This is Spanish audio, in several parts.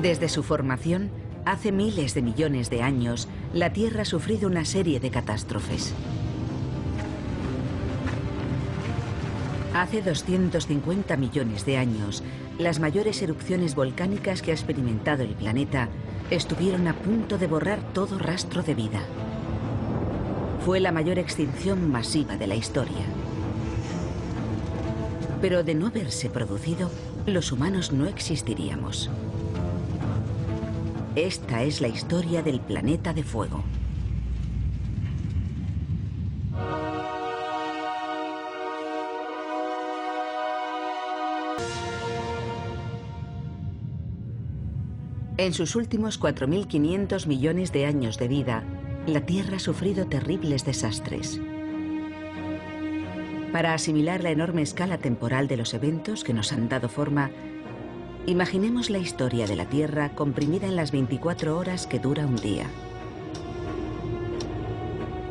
Desde su formación, hace miles de millones de años, la Tierra ha sufrido una serie de catástrofes. Hace 250 millones de años, las mayores erupciones volcánicas que ha experimentado el planeta estuvieron a punto de borrar todo rastro de vida. Fue la mayor extinción masiva de la historia. Pero de no haberse producido, los humanos no existiríamos. Esta es la historia del planeta de fuego. En sus últimos 4.500 millones de años de vida, la Tierra ha sufrido terribles desastres. Para asimilar la enorme escala temporal de los eventos que nos han dado forma, imaginemos la historia de la Tierra comprimida en las 24 horas que dura un día.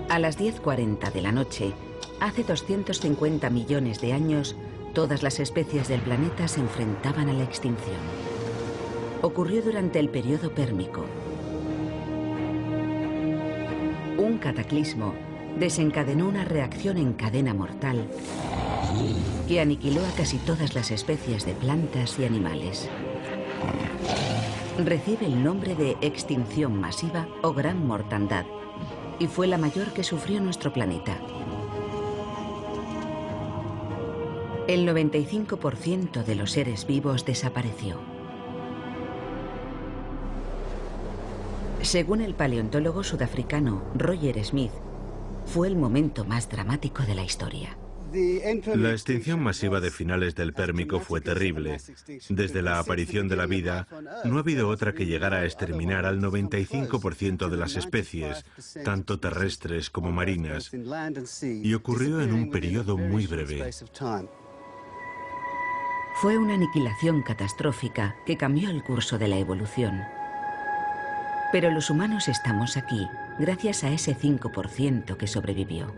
A las 10:40 de la noche, hace 250 millones de años, todas las especies del planeta se enfrentaban a la extinción. Ocurrió durante el periodo pérmico. Un cataclismo desencadenó una reacción en cadena mortal que aniquiló a casi todas las especies de plantas y animales. Recibe el nombre de extinción masiva o gran mortandad y fue la mayor que sufrió nuestro planeta. El 95% de los seres vivos desapareció. Según el paleontólogo sudafricano Roger Smith, fue el momento más dramático de la historia. La extinción masiva de finales del Pérmico fue terrible. Desde la aparición de la vida, no ha habido otra que llegara a exterminar al 95% de las especies, tanto terrestres como marinas, y ocurrió en un periodo muy breve. Fue una aniquilación catastrófica que cambió el curso de la evolución. Pero los humanos estamos aquí gracias a ese 5% que sobrevivió.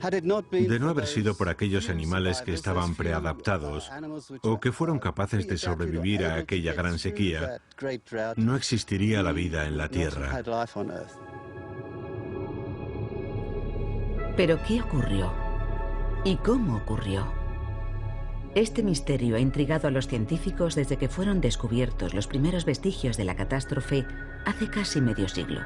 De no haber sido por aquellos animales que estaban preadaptados o que fueron capaces de sobrevivir a aquella gran sequía, no existiría la vida en la Tierra. ¿Pero qué ocurrió? ¿Y cómo ocurrió? Este misterio ha intrigado a los científicos desde que fueron descubiertos los primeros vestigios de la catástrofe hace casi medio siglo.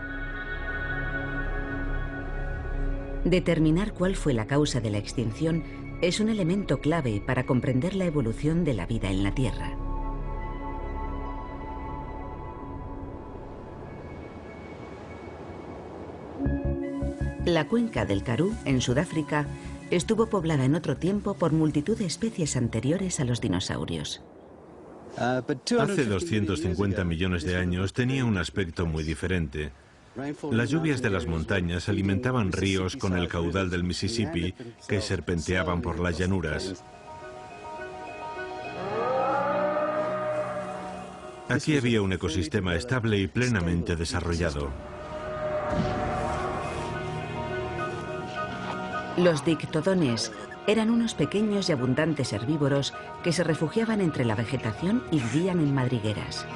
Determinar cuál fue la causa de la extinción es un elemento clave para comprender la evolución de la vida en la Tierra. La cuenca del Karoo, en Sudáfrica, estuvo poblada en otro tiempo por multitud de especies anteriores a los dinosaurios. Hace 250 millones de años tenía un aspecto muy diferente. Las lluvias de las montañas alimentaban ríos con el caudal del Mississippi que serpenteaban por las llanuras. Aquí había un ecosistema estable y plenamente desarrollado. Los dictodones eran unos pequeños y abundantes herbívoros que se refugiaban entre la vegetación y vivían en madrigueras.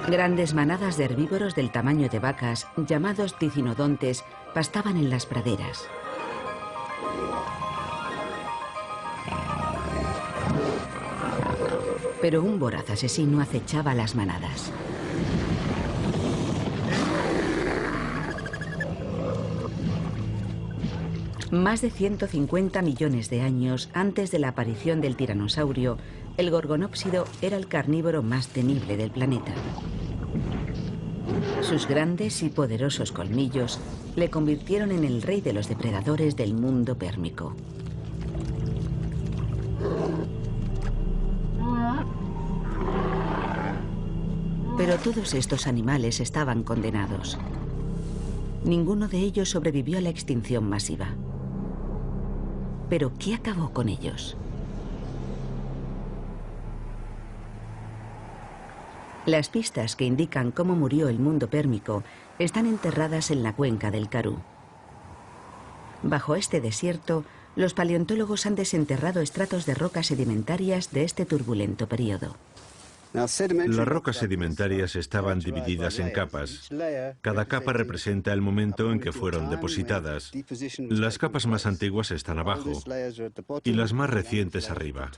Grandes manadas de herbívoros del tamaño de vacas, llamados dicinodontes, pastaban en las praderas. Pero un voraz asesino acechaba las manadas. Más de 150 millones de años antes de la aparición del tiranosaurio, el gorgonópsido era el carnívoro más temible del planeta. Sus grandes y poderosos colmillos le convirtieron en el rey de los depredadores del mundo pérmico. Pero todos estos animales estaban condenados. Ninguno de ellos sobrevivió a la extinción masiva. ¿Pero qué acabó con ellos? Las pistas que indican cómo murió el mundo pérmico están enterradas en la cuenca del Karoo. Bajo este desierto, los paleontólogos han desenterrado estratos de rocas sedimentarias de este turbulento periodo. Las rocas sedimentarias estaban divididas en capas. Cada capa representa el momento en que fueron depositadas. Las capas más antiguas están abajo y las más recientes arriba.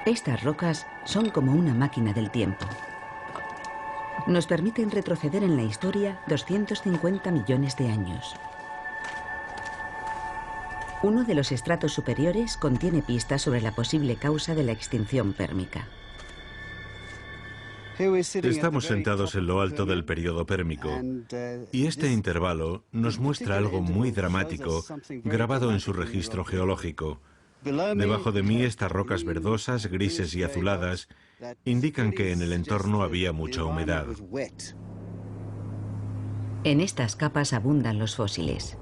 Estas rocas son como una máquina del tiempo. Nos permiten retroceder en la historia 250 millones de años. Uno de los estratos superiores contiene pistas sobre la posible causa de la extinción pérmica. Estamos sentados en lo alto del periodo pérmico y este intervalo nos muestra algo muy dramático grabado en su registro geológico. Debajo de mí, estas rocas verdosas, grises y azuladas indican que en el entorno había mucha humedad. En estas capas abundan los fósiles.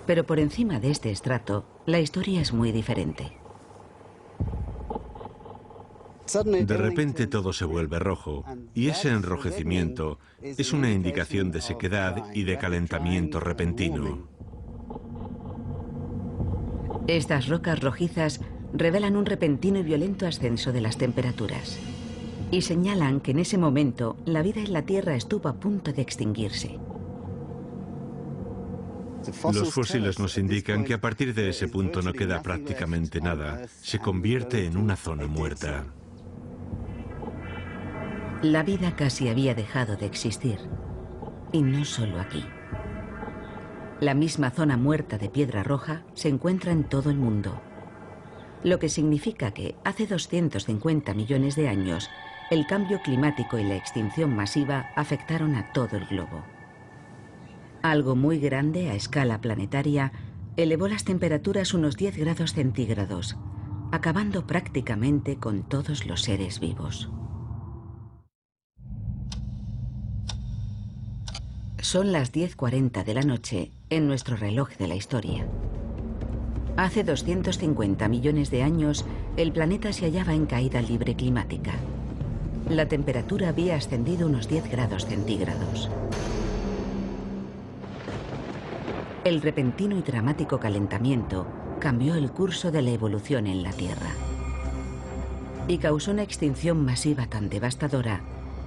Pero por encima de este estrato, la historia es muy diferente. De repente todo se vuelve rojo, y ese enrojecimiento es una indicación de sequedad y de calentamiento repentino. Estas rocas rojizas revelan un repentino y violento ascenso de las temperaturas y señalan que en ese momento la vida en la Tierra estuvo a punto de extinguirse. Los fósiles nos indican que a partir de ese punto no queda prácticamente nada. Se convierte en una zona muerta. La vida casi había dejado de existir. Y no solo aquí. La misma zona muerta de piedra roja se encuentra en todo el mundo. Lo que significa que hace 250 millones de años, el cambio climático y la extinción masiva afectaron a todo el globo. Algo muy grande a escala planetaria elevó las temperaturas unos 10 grados centígrados, acabando prácticamente con todos los seres vivos. Son las 10:40 de la noche en nuestro reloj de la historia. Hace 250 millones de años, el planeta se hallaba en caída libre climática. La temperatura había ascendido unos 10 grados centígrados. El repentino y dramático calentamiento cambió el curso de la evolución en la Tierra y causó una extinción masiva tan devastadora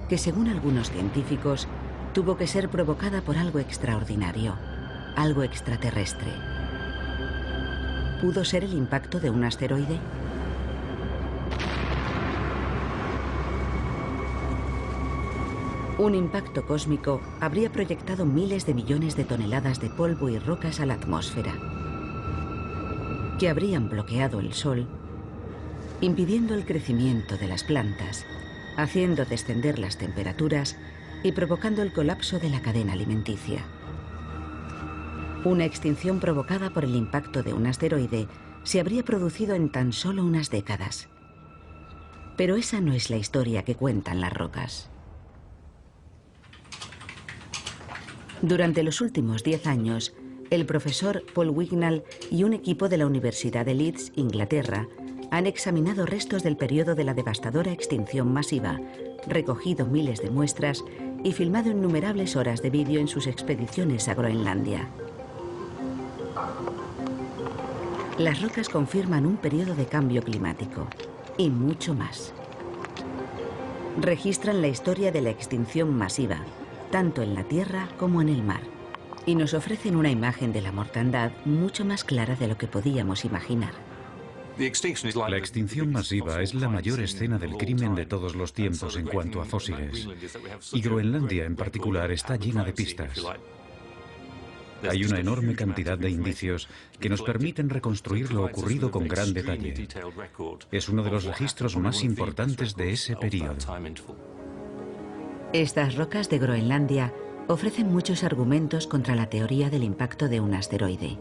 que, según algunos científicos, tuvo que ser provocada por algo extraordinario, algo extraterrestre. ¿Pudo ser el impacto de un asteroide? Un impacto cósmico habría proyectado miles de millones de toneladas de polvo y rocas a la atmósfera, que habrían bloqueado el Sol, impidiendo el crecimiento de las plantas, haciendo descender las temperaturas y provocando el colapso de la cadena alimenticia. Una extinción provocada por el impacto de un asteroide se habría producido en tan solo unas décadas. Pero esa no es la historia que cuentan las rocas. Durante los últimos 10 años, el profesor Paul Wignall y un equipo de la Universidad de Leeds, Inglaterra, han examinado restos del periodo de la devastadora extinción masiva, recogido miles de muestras y filmado innumerables horas de vídeo en sus expediciones a Groenlandia. Las rocas confirman un periodo de cambio climático y mucho más. Registran la historia de la extinción masiva, tanto en la Tierra como en el mar, y nos ofrecen una imagen de la mortandad mucho más clara de lo que podíamos imaginar. La extinción masiva es la mayor escena del crimen de todos los tiempos en cuanto a fósiles, y Groenlandia en particular está llena de pistas. Hay una enorme cantidad de indicios que nos permiten reconstruir lo ocurrido con gran detalle. Es uno de los registros más importantes de ese periodo. Estas rocas de Groenlandia ofrecen muchos argumentos contra la teoría del impacto de un asteroide.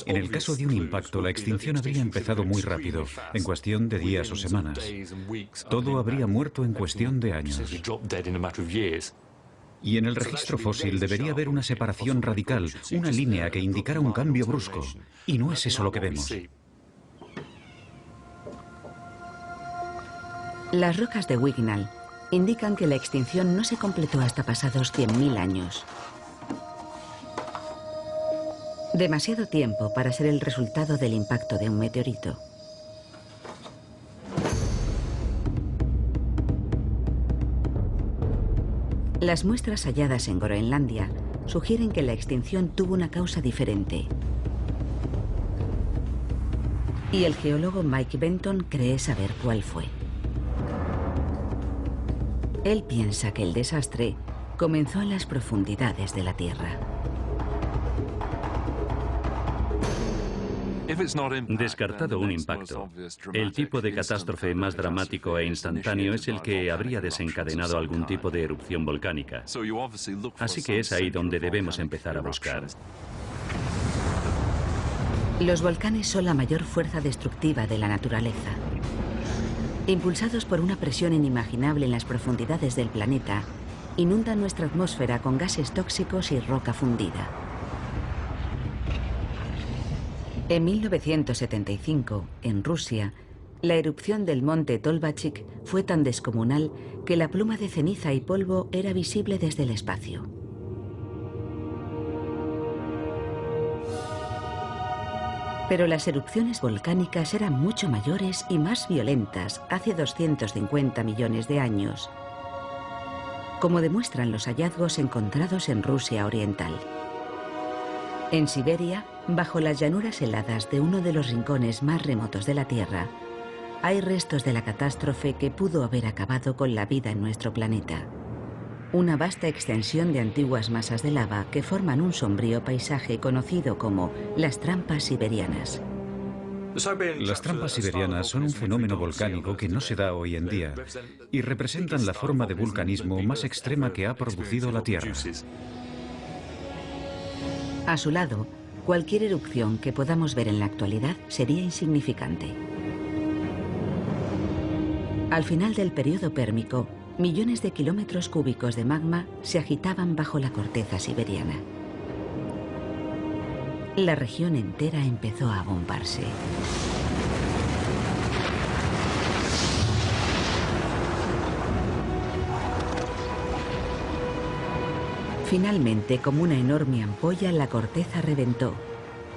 En el caso de un impacto, la extinción habría empezado muy rápido, en cuestión de días o semanas. Todo habría muerto en cuestión de años. Y en el registro fósil debería haber una separación radical, una línea que indicara un cambio brusco. Y no es eso lo que vemos. Las rocas de Wignall indican que la extinción no se completó hasta pasados 100.000 años. Demasiado tiempo para ser el resultado del impacto de un meteorito. Las muestras halladas en Groenlandia sugieren que la extinción tuvo una causa diferente. Y el geólogo Mike Benton cree saber cuál fue. Él piensa que el desastre comenzó en las profundidades de la Tierra. Descartado un impacto, el tipo de catástrofe más dramático e instantáneo es el que habría desencadenado algún tipo de erupción volcánica. Así que es ahí donde debemos empezar a buscar. Los volcanes son la mayor fuerza destructiva de la naturaleza. Impulsados por una presión inimaginable en las profundidades del planeta, inundan nuestra atmósfera con gases tóxicos y roca fundida. En 1975, en Rusia, la erupción del monte Tolbachik fue tan descomunal que la pluma de ceniza y polvo era visible desde el espacio. Pero las erupciones volcánicas eran mucho mayores y más violentas hace 250 millones de años, como demuestran los hallazgos encontrados en Rusia oriental. En Siberia, bajo las llanuras heladas de uno de los rincones más remotos de la Tierra, hay restos de la catástrofe que pudo haber acabado con la vida en nuestro planeta. Una vasta extensión de antiguas masas de lava que forman un sombrío paisaje conocido como las trampas siberianas. Las trampas siberianas son un fenómeno volcánico que no se da hoy en día y representan la forma de vulcanismo más extrema que ha producido la Tierra. A su lado, cualquier erupción que podamos ver en la actualidad sería insignificante. Al final del periodo pérmico, millones de kilómetros cúbicos de magma se agitaban bajo la corteza siberiana. La región entera empezó a bombarse. Finalmente, como una enorme ampolla, la corteza reventó,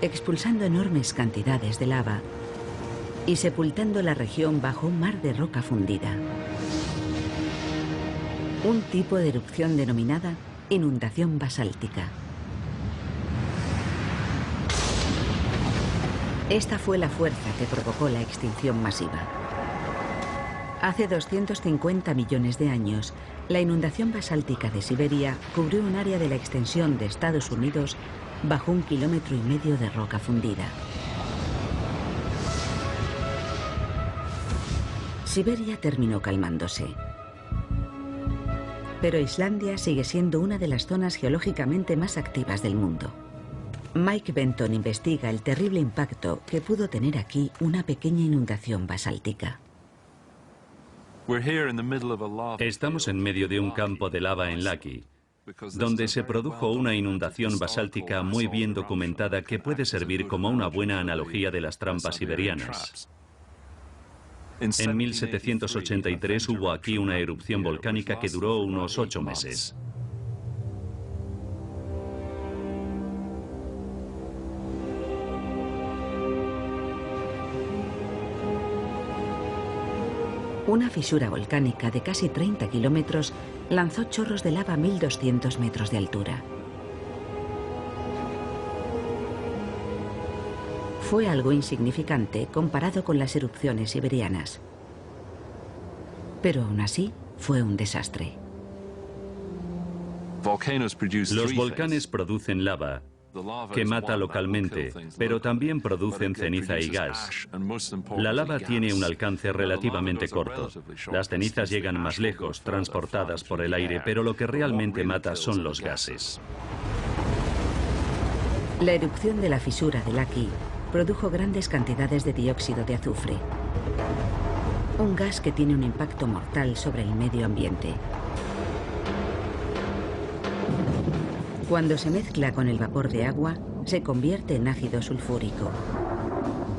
expulsando enormes cantidades de lava y sepultando la región bajo un mar de roca fundida. Un tipo de erupción denominada inundación basáltica. Esta fue la fuerza que provocó la extinción masiva. Hace 250 millones de años, la inundación basáltica de Siberia cubrió un área de la extensión de Estados Unidos bajo 1,5 kilómetros de roca fundida. Siberia terminó calmándose. Pero Islandia sigue siendo una de las zonas geológicamente más activas del mundo. Mike Benton investiga el terrible impacto que pudo tener aquí una pequeña inundación basáltica. Estamos en medio de un campo de lava en Laki, donde se produjo una inundación basáltica muy bien documentada que puede servir como una buena analogía de las trampas siberianas. En 1783 hubo aquí una erupción volcánica que duró unos 8 meses. Una fisura volcánica de casi 30 kilómetros lanzó chorros de lava a 1.200 metros de altura. Fue algo insignificante comparado con las erupciones siberianas. Pero aún así, fue un desastre. Los volcanes producen lava, que mata localmente, pero también producen ceniza y gas. La lava tiene un alcance relativamente corto. Las cenizas llegan más lejos, transportadas por el aire, pero lo que realmente mata son los gases. La erupción de la fisura de Laki produjo grandes cantidades de dióxido de azufre, un gas que tiene un impacto mortal sobre el medio ambiente. Cuando se mezcla con el vapor de agua, se convierte en ácido sulfúrico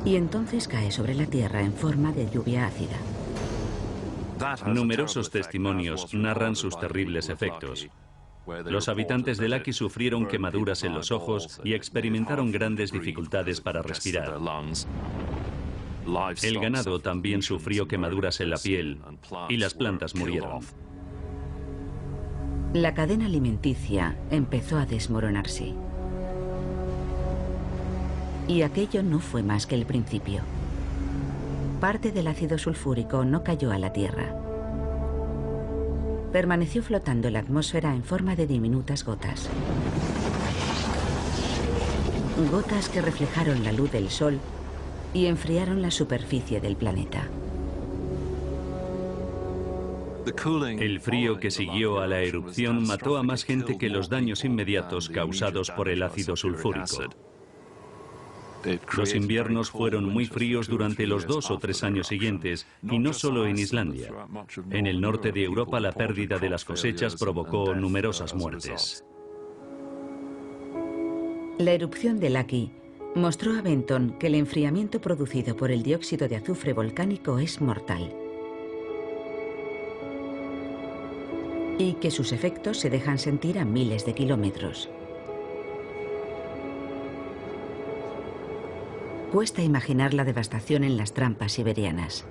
y entonces cae sobre la Tierra en forma de lluvia ácida. Numerosos testimonios narran sus terribles efectos. Los habitantes de Laki sufrieron quemaduras en los ojos y experimentaron grandes dificultades para respirar. El ganado también sufrió quemaduras en la piel y las plantas murieron. La cadena alimenticia empezó a desmoronarse. Y aquello no fue más que el principio. Parte del ácido sulfúrico no cayó a la Tierra. Permaneció flotando en la atmósfera en forma de diminutas gotas. Gotas que reflejaron la luz del Sol y enfriaron la superficie del planeta. El frío que siguió a la erupción mató a más gente que los daños inmediatos causados por el ácido sulfúrico. Los inviernos fueron muy fríos durante los 2 o 3 años siguientes, y no solo en Islandia. En el norte de Europa la pérdida de las cosechas provocó numerosas muertes. La erupción de Laki mostró a Benton que el enfriamiento producido por el dióxido de azufre volcánico es mortal. Y que sus efectos se dejan sentir a miles de kilómetros. Cuesta imaginar la devastación en las trampas siberianas.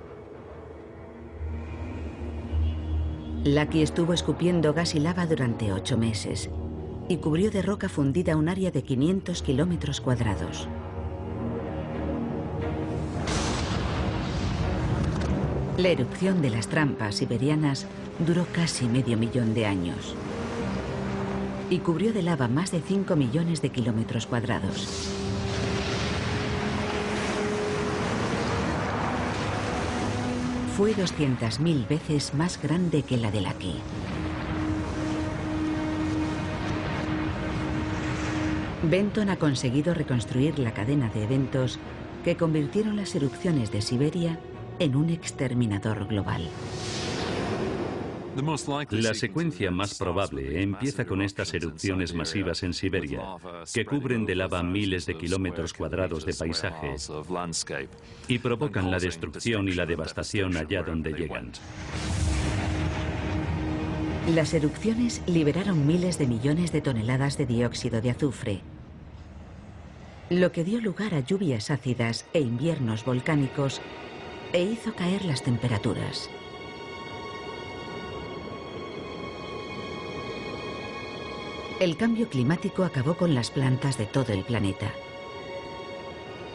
Laki estuvo escupiendo gas y lava durante 8 meses y cubrió de roca fundida un área de 500 kilómetros cuadrados. La erupción de las trampas siberianas duró casi medio millón de años y cubrió de lava más de 5 millones de kilómetros cuadrados. Fue 200.000 veces más grande que la de Laki. Benton ha conseguido reconstruir la cadena de eventos que convirtieron las erupciones de Siberia en un exterminador global. La secuencia más probable empieza con estas erupciones masivas en Siberia, que cubren de lava miles de kilómetros cuadrados de paisaje y provocan la destrucción y la devastación allá donde llegan. Las erupciones liberaron miles de millones de toneladas de dióxido de azufre, lo que dio lugar a lluvias ácidas e inviernos volcánicos e hizo caer las temperaturas. El cambio climático acabó con las plantas de todo el planeta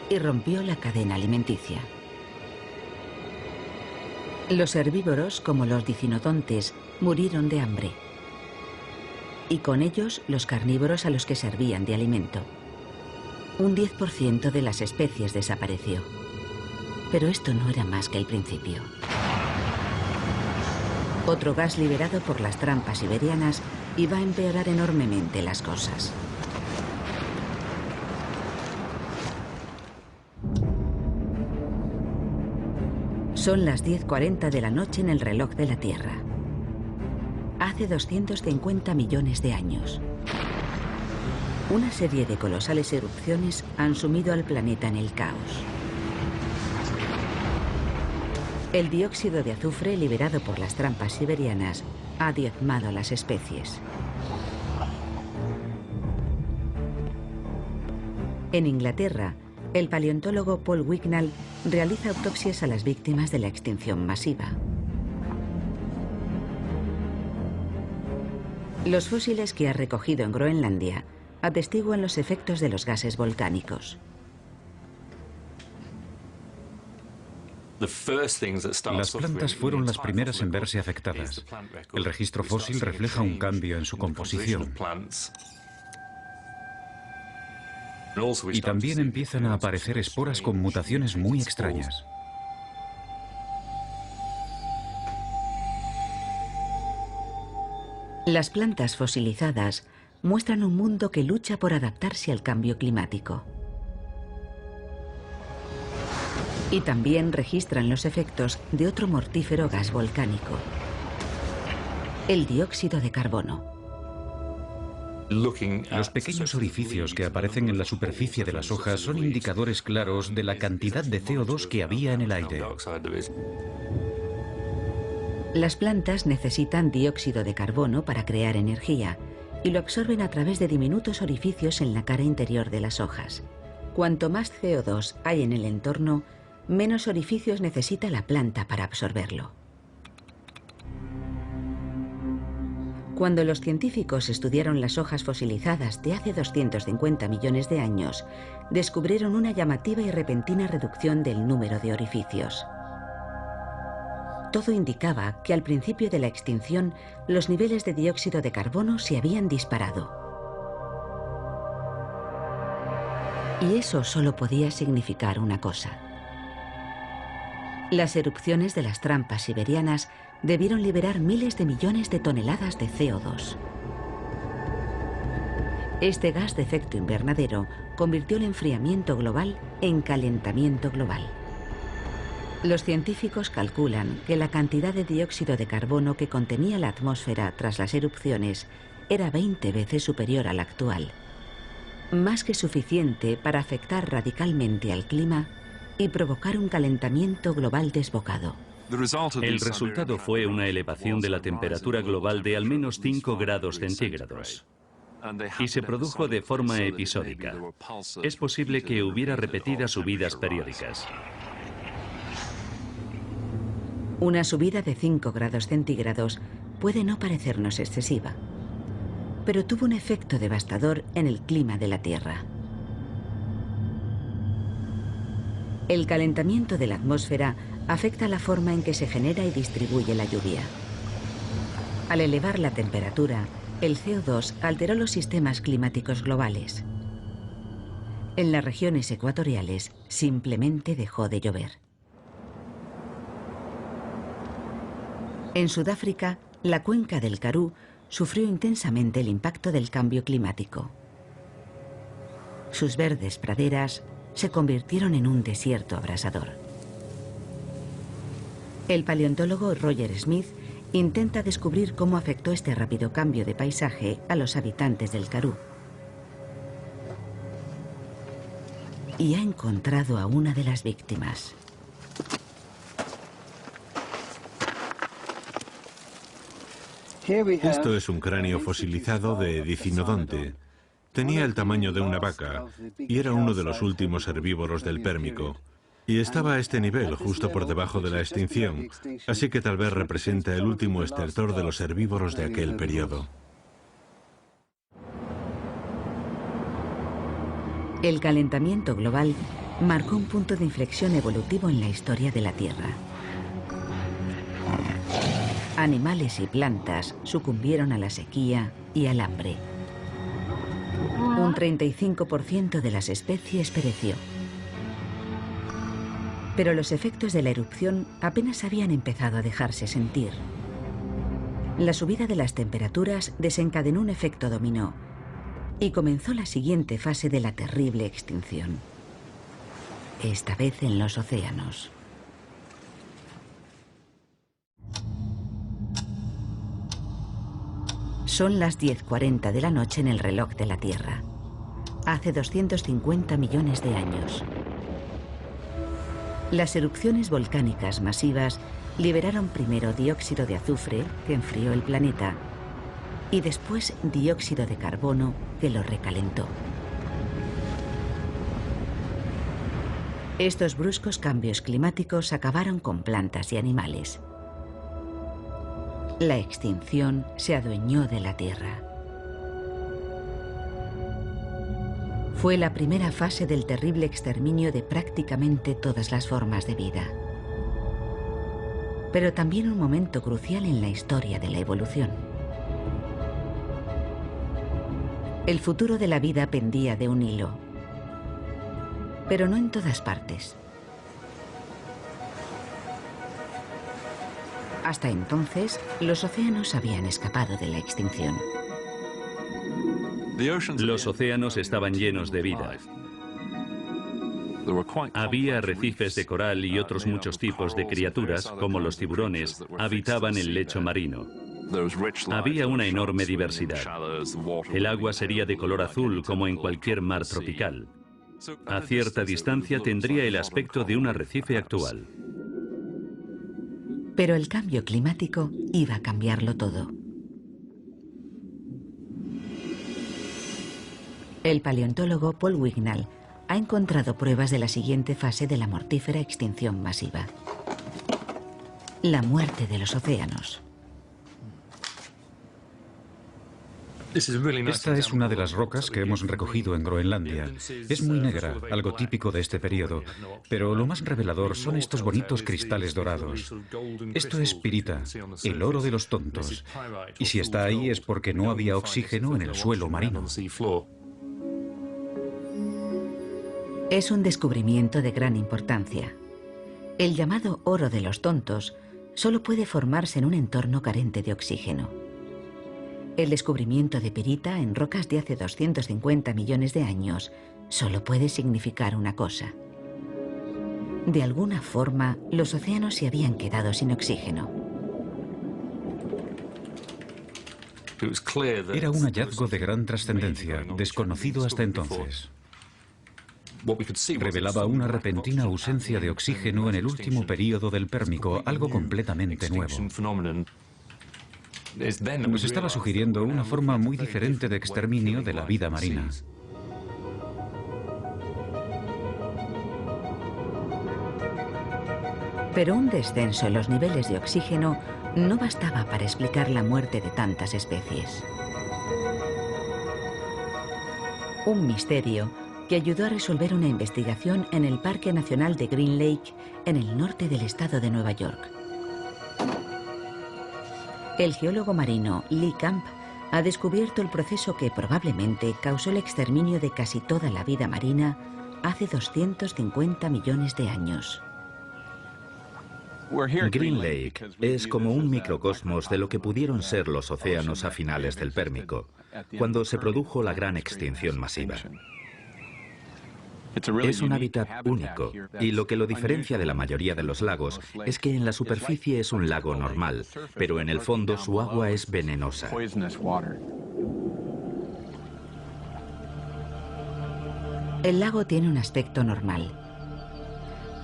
y rompió la cadena alimenticia. Los herbívoros, como los dicinodontes, murieron de hambre. Y con ellos los carnívoros a los que servían de alimento. Un 10% de las especies desapareció. Pero esto no era más que el principio. Otro gas liberado por las trampas siberianas iba a empeorar enormemente las cosas. Son las 10:40 de la noche en el reloj de la Tierra. Hace 250 millones de años. Una serie de colosales erupciones han sumido al planeta en el caos. El dióxido de azufre liberado por las trampas siberianas ha diezmado a las especies. En Inglaterra, el paleontólogo Paul Wignall realiza autopsias a las víctimas de la extinción masiva. Los fósiles que ha recogido en Groenlandia atestiguan los efectos de los gases volcánicos. Las plantas fueron las primeras en verse afectadas. El registro fósil refleja un cambio en su composición. Y también empiezan a aparecer esporas con mutaciones muy extrañas. Las plantas fosilizadas muestran un mundo que lucha por adaptarse al cambio climático. Y también registran los efectos de otro mortífero gas volcánico, el dióxido de carbono. Los pequeños orificios que aparecen en la superficie de las hojas son indicadores claros de la cantidad de CO2 que había en el aire. Las plantas necesitan dióxido de carbono para crear energía y lo absorben a través de diminutos orificios en la cara interior de las hojas. Cuanto más CO2 hay en el entorno, menos orificios necesita la planta para absorberlo. Cuando los científicos estudiaron las hojas fosilizadas de hace 250 millones de años, descubrieron una llamativa y repentina reducción del número de orificios. Todo indicaba que al principio de la extinción, los niveles de dióxido de carbono se habían disparado. Y eso solo podía significar una cosa. Las erupciones de las trampas siberianas debieron liberar miles de millones de toneladas de CO2. Este gas de efecto invernadero convirtió el enfriamiento global en calentamiento global. Los científicos calculan que la cantidad de dióxido de carbono que contenía la atmósfera tras las erupciones era 20 veces superior a la actual, más que suficiente para afectar radicalmente al clima y provocar un calentamiento global desbocado. El resultado fue una elevación de la temperatura global de al menos 5 grados centígrados. Y se produjo de forma episódica. Es posible que hubiera repetidas subidas periódicas. Una subida de 5 grados centígrados puede no parecernos excesiva, pero tuvo un efecto devastador en el clima de la Tierra. El calentamiento de la atmósfera afecta la forma en que se genera y distribuye la lluvia. Al elevar la temperatura, el CO2 alteró los sistemas climáticos globales. En las regiones ecuatoriales simplemente dejó de llover. En Sudáfrica, la cuenca del Karoo sufrió intensamente el impacto del cambio climático. Sus verdes praderas se convirtieron en un desierto abrasador. El paleontólogo Roger Smith intenta descubrir cómo afectó este rápido cambio de paisaje a los habitantes del Karoo. Y ha encontrado a una de las víctimas. Esto es un cráneo fosilizado de Dicinodonte. Tenía el tamaño de una vaca y era uno de los últimos herbívoros del Pérmico. Y estaba a este nivel, justo por debajo de la extinción, así que tal vez representa el último estertor de los herbívoros de aquel periodo. El calentamiento global marcó un punto de inflexión evolutivo en la historia de la Tierra. Animales y plantas sucumbieron a la sequía y al hambre. Un 35% de las especies pereció. Pero los efectos de la erupción apenas habían empezado a dejarse sentir. La subida de las temperaturas desencadenó un efecto dominó y comenzó la siguiente fase de la terrible extinción. Esta vez en los océanos. Son las 10:40 de la noche en el reloj de la Tierra. Hace 250 millones de años. Las erupciones volcánicas masivas liberaron primero dióxido de azufre, que enfrió el planeta, y después dióxido de carbono, que lo recalentó. Estos bruscos cambios climáticos acabaron con plantas y animales. La extinción se adueñó de la Tierra. Fue la primera fase del terrible exterminio de prácticamente todas las formas de vida. Pero también un momento crucial en la historia de la evolución. El futuro de la vida pendía de un hilo, pero no en todas partes. Hasta entonces, los océanos habían escapado de la extinción. Los océanos estaban llenos de vida. Había arrecifes de coral y otros muchos tipos de criaturas, como los tiburones, habitaban el lecho marino. Había una enorme diversidad. El agua sería de color azul como en cualquier mar tropical. A cierta distancia tendría el aspecto de un arrecife actual. Pero el cambio climático iba a cambiarlo todo. El paleontólogo Paul Wignall ha encontrado pruebas de la siguiente fase de la mortífera extinción masiva: la muerte de los océanos. Esta es una de las rocas que hemos recogido en Groenlandia. Es muy negra, algo típico de este periodo, pero lo más revelador son estos bonitos cristales dorados. Esto es pirita, el oro de los tontos. Y si está ahí es porque no había oxígeno en el suelo marino. Es un descubrimiento de gran importancia. El llamado oro de los tontos solo puede formarse en un entorno carente de oxígeno. El descubrimiento de pirita en rocas de hace 250 millones de años solo puede significar una cosa. De alguna forma, los océanos se habían quedado sin oxígeno. Era un hallazgo de gran trascendencia, desconocido hasta entonces. Revelaba una repentina ausencia de oxígeno en el último período del Pérmico, algo completamente nuevo. Nos estaba sugiriendo una forma muy diferente de exterminio de la vida marina. Pero un descenso en los niveles de oxígeno no bastaba para explicar la muerte de tantas especies. Un misterio que ayudó a resolver una investigación en el Parque Nacional de Green Lake, en el norte del estado de Nueva York. El geólogo marino Lee Camp ha descubierto el proceso que probablemente causó el exterminio de casi toda la vida marina hace 250 millones de años. Green Lake es como un microcosmos de lo que pudieron ser los océanos a finales del Pérmico, cuando se produjo la gran extinción masiva. Es un hábitat único, y lo que lo diferencia de la mayoría de los lagos es que en la superficie es un lago normal, pero en el fondo su agua es venenosa. El lago tiene un aspecto normal,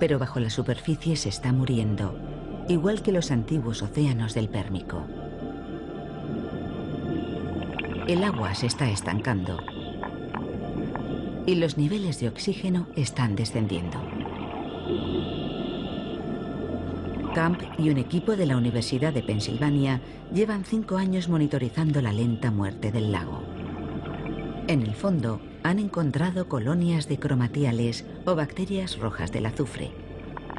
pero bajo la superficie se está muriendo, igual que los antiguos océanos del Pérmico. El agua se está estancando y los niveles de oxígeno están descendiendo. Camp y un equipo de la Universidad de Pensilvania llevan 5 años monitorizando la lenta muerte del lago. En el fondo han encontrado colonias de cromatiales o bacterias rojas del azufre,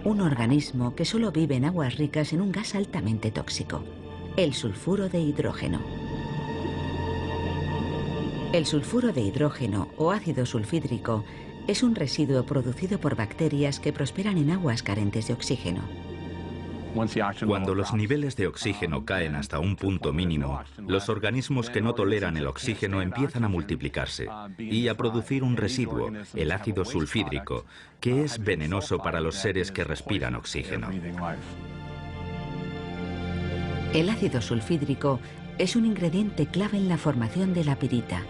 un organismo que solo vive en aguas ricas en un gas altamente tóxico, el sulfuro de hidrógeno. El sulfuro de hidrógeno o ácido sulfídrico es un residuo producido por bacterias que prosperan en aguas carentes de oxígeno. Cuando los niveles de oxígeno caen hasta un punto mínimo, los organismos que no toleran el oxígeno empiezan a multiplicarse y a producir un residuo, el ácido sulfídrico, que es venenoso para los seres que respiran oxígeno. El ácido sulfídrico es un ingrediente clave en la formación de la pirita.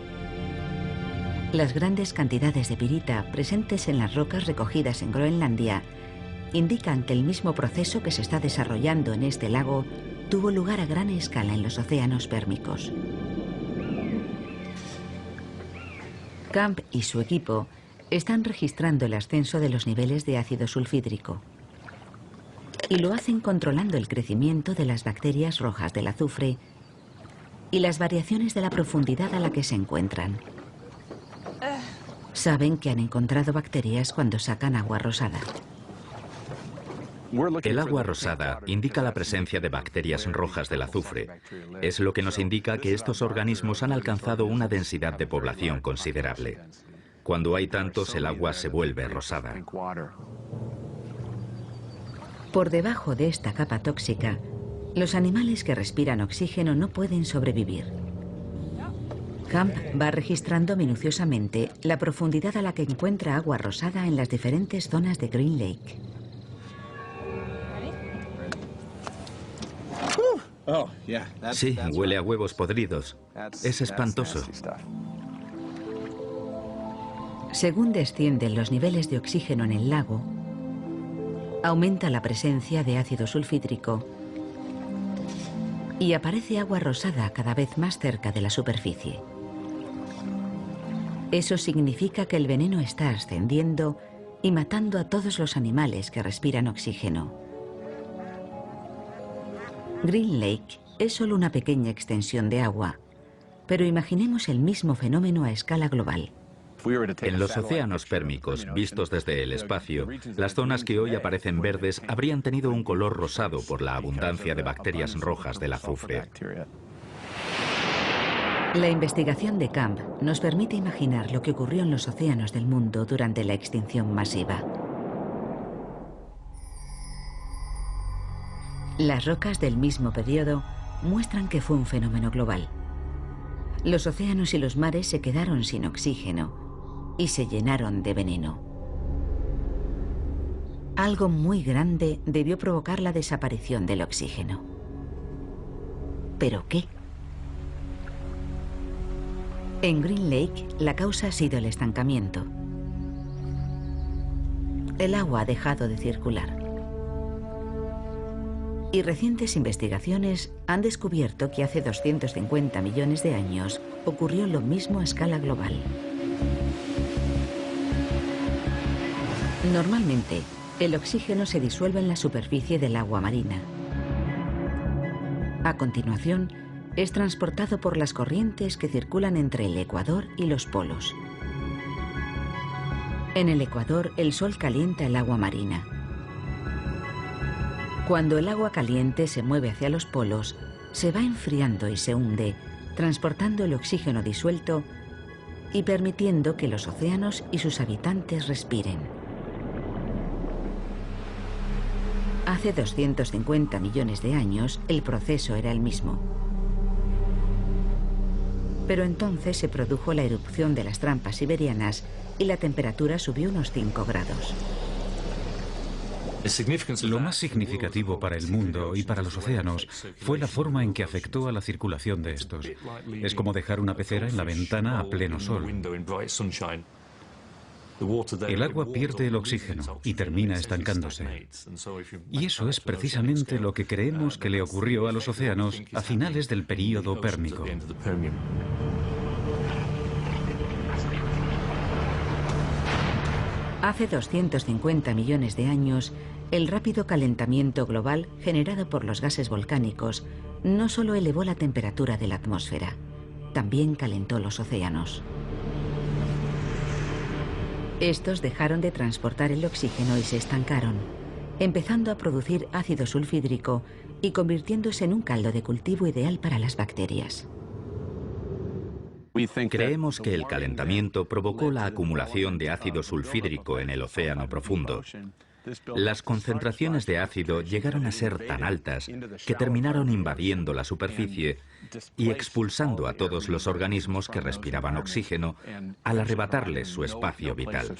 Las grandes cantidades de pirita presentes en las rocas recogidas en Groenlandia indican que el mismo proceso que se está desarrollando en este lago tuvo lugar a gran escala en los océanos pérmicos. Camp y su equipo están registrando el ascenso de los niveles de ácido sulfídrico y lo hacen controlando el crecimiento de las bacterias rojas del azufre y las variaciones de la profundidad a la que se encuentran. Saben que han encontrado bacterias cuando sacan agua rosada. El agua rosada indica la presencia de bacterias rojas del azufre. Es lo que nos indica que estos organismos han alcanzado una densidad de población considerable. Cuando hay tantos, el agua se vuelve rosada. Por debajo de esta capa tóxica, los animales que respiran oxígeno no pueden sobrevivir. Camp va registrando minuciosamente la profundidad a la que encuentra agua rosada en las diferentes zonas de Green Lake. Sí, huele a huevos podridos. Es espantoso. Según descienden los niveles de oxígeno en el lago, aumenta la presencia de ácido sulfídrico y aparece agua rosada cada vez más cerca de la superficie. Eso significa que el veneno está ascendiendo y matando a todos los animales que respiran oxígeno. Green Lake es solo una pequeña extensión de agua, pero imaginemos el mismo fenómeno a escala global. En los océanos pérmicos, vistos desde el espacio, las zonas que hoy aparecen verdes habrían tenido un color rosado por la abundancia de bacterias rojas del azufre. La investigación de Camp nos permite imaginar lo que ocurrió en los océanos del mundo durante la extinción masiva. Las rocas del mismo periodo muestran que fue un fenómeno global. Los océanos y los mares se quedaron sin oxígeno y se llenaron de veneno. Algo muy grande debió provocar la desaparición del oxígeno. ¿Pero qué? En Green Lake, la causa ha sido el estancamiento. El agua ha dejado de circular. Y recientes investigaciones han descubierto que hace 250 millones de años ocurrió lo mismo a escala global. Normalmente, el oxígeno se disuelve en la superficie del agua marina. A continuación, es transportado por las corrientes que circulan entre el ecuador y los polos. En el ecuador, el sol calienta el agua marina. Cuando el agua caliente se mueve hacia los polos, se va enfriando y se hunde, transportando el oxígeno disuelto y permitiendo que los océanos y sus habitantes respiren. Hace 250 millones de años, el proceso era el mismo. Pero entonces se produjo la erupción de las trampas siberianas y la temperatura subió unos 5 grados. Lo más significativo para el mundo y para los océanos fue la forma en que afectó a la circulación de estos. Es como dejar una pecera en la ventana a pleno sol. El agua pierde el oxígeno y termina estancándose. Y eso es precisamente lo que creemos que le ocurrió a los océanos a finales del período pérmico. Hace 250 millones de años, el rápido calentamiento global generado por los gases volcánicos no solo elevó la temperatura de la atmósfera, también calentó los océanos. Estos dejaron de transportar el oxígeno y se estancaron, empezando a producir ácido sulfídrico y convirtiéndose en un caldo de cultivo ideal para las bacterias. Creemos que el calentamiento provocó la acumulación de ácido sulfídrico en el océano profundo. Las concentraciones de ácido llegaron a ser tan altas que terminaron invadiendo la superficie y expulsando a todos los organismos que respiraban oxígeno al arrebatarles su espacio vital.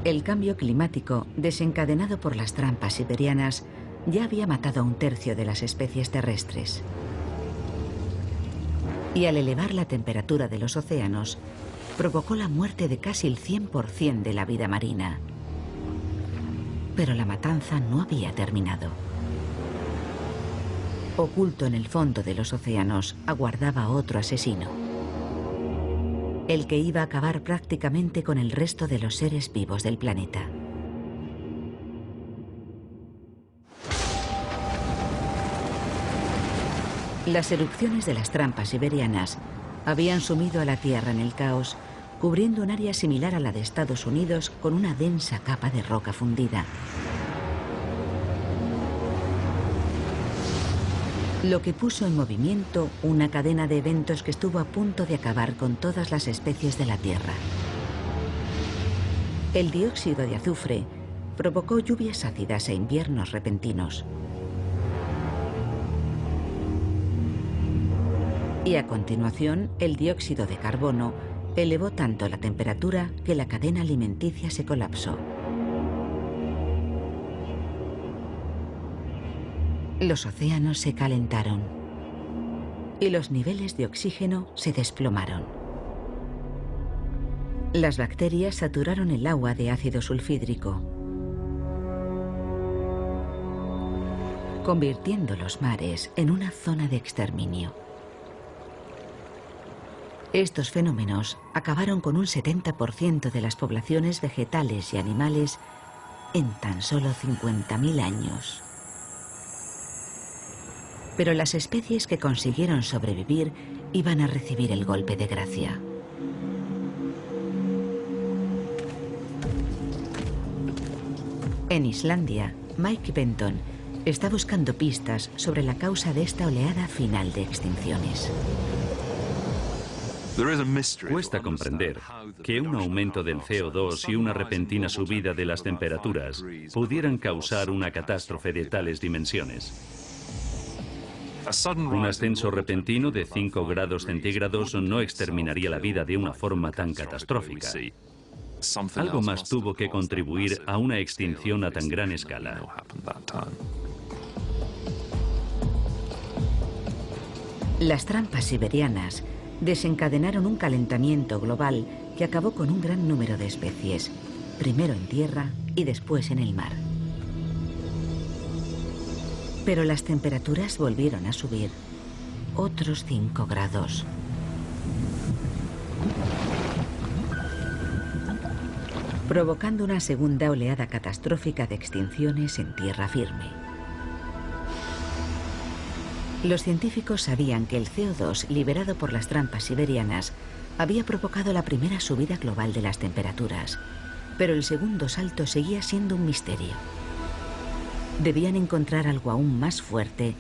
El cambio climático, desencadenado por las trampas siberianas, ya había matado a 1/3 de las especies terrestres. Y al elevar la temperatura de los océanos, provocó la muerte de casi el 100% de la vida marina. Pero la matanza no había terminado. Oculto en el fondo de los océanos, aguardaba otro asesino. El que iba a acabar prácticamente con el resto de los seres vivos del planeta. Las erupciones de las trampas siberianas habían sumido a la Tierra en el caos, cubriendo un área similar a la de Estados Unidos con una densa capa de roca fundida. Lo que puso en movimiento una cadena de eventos que estuvo a punto de acabar con todas las especies de la Tierra. El dióxido de azufre provocó lluvias ácidas e inviernos repentinos. Y a continuación, el dióxido de carbono elevó tanto la temperatura que la cadena alimenticia se colapsó. Los océanos se calentaron y los niveles de oxígeno se desplomaron. Las bacterias saturaron el agua de ácido sulfídrico. convirtiendo los mares en una zona de exterminio. Estos fenómenos acabaron con un 70% de las poblaciones vegetales y animales en tan solo 50.000 años. Pero las especies que consiguieron sobrevivir iban a recibir el golpe de gracia. En Islandia, Mike Benton está buscando pistas sobre la causa de esta oleada final de extinciones. Cuesta comprender que un aumento del CO2 y una repentina subida de las temperaturas pudieran causar una catástrofe de tales dimensiones. Un ascenso repentino de 5 grados centígrados no exterminaría la vida de una forma tan catastrófica. Algo más tuvo que contribuir a una extinción a tan gran escala. Las trampas siberianas desencadenaron un calentamiento global que acabó con un gran número de especies, primero en tierra y después en el mar. Pero las temperaturas volvieron a subir otros 5 grados. Provocando una segunda oleada catastrófica de extinciones en tierra firme. Los científicos sabían que el CO2 liberado por las trampas siberianas había provocado la primera subida global de las temperaturas, pero el segundo salto seguía siendo un misterio. Debían encontrar algo aún más fuerte,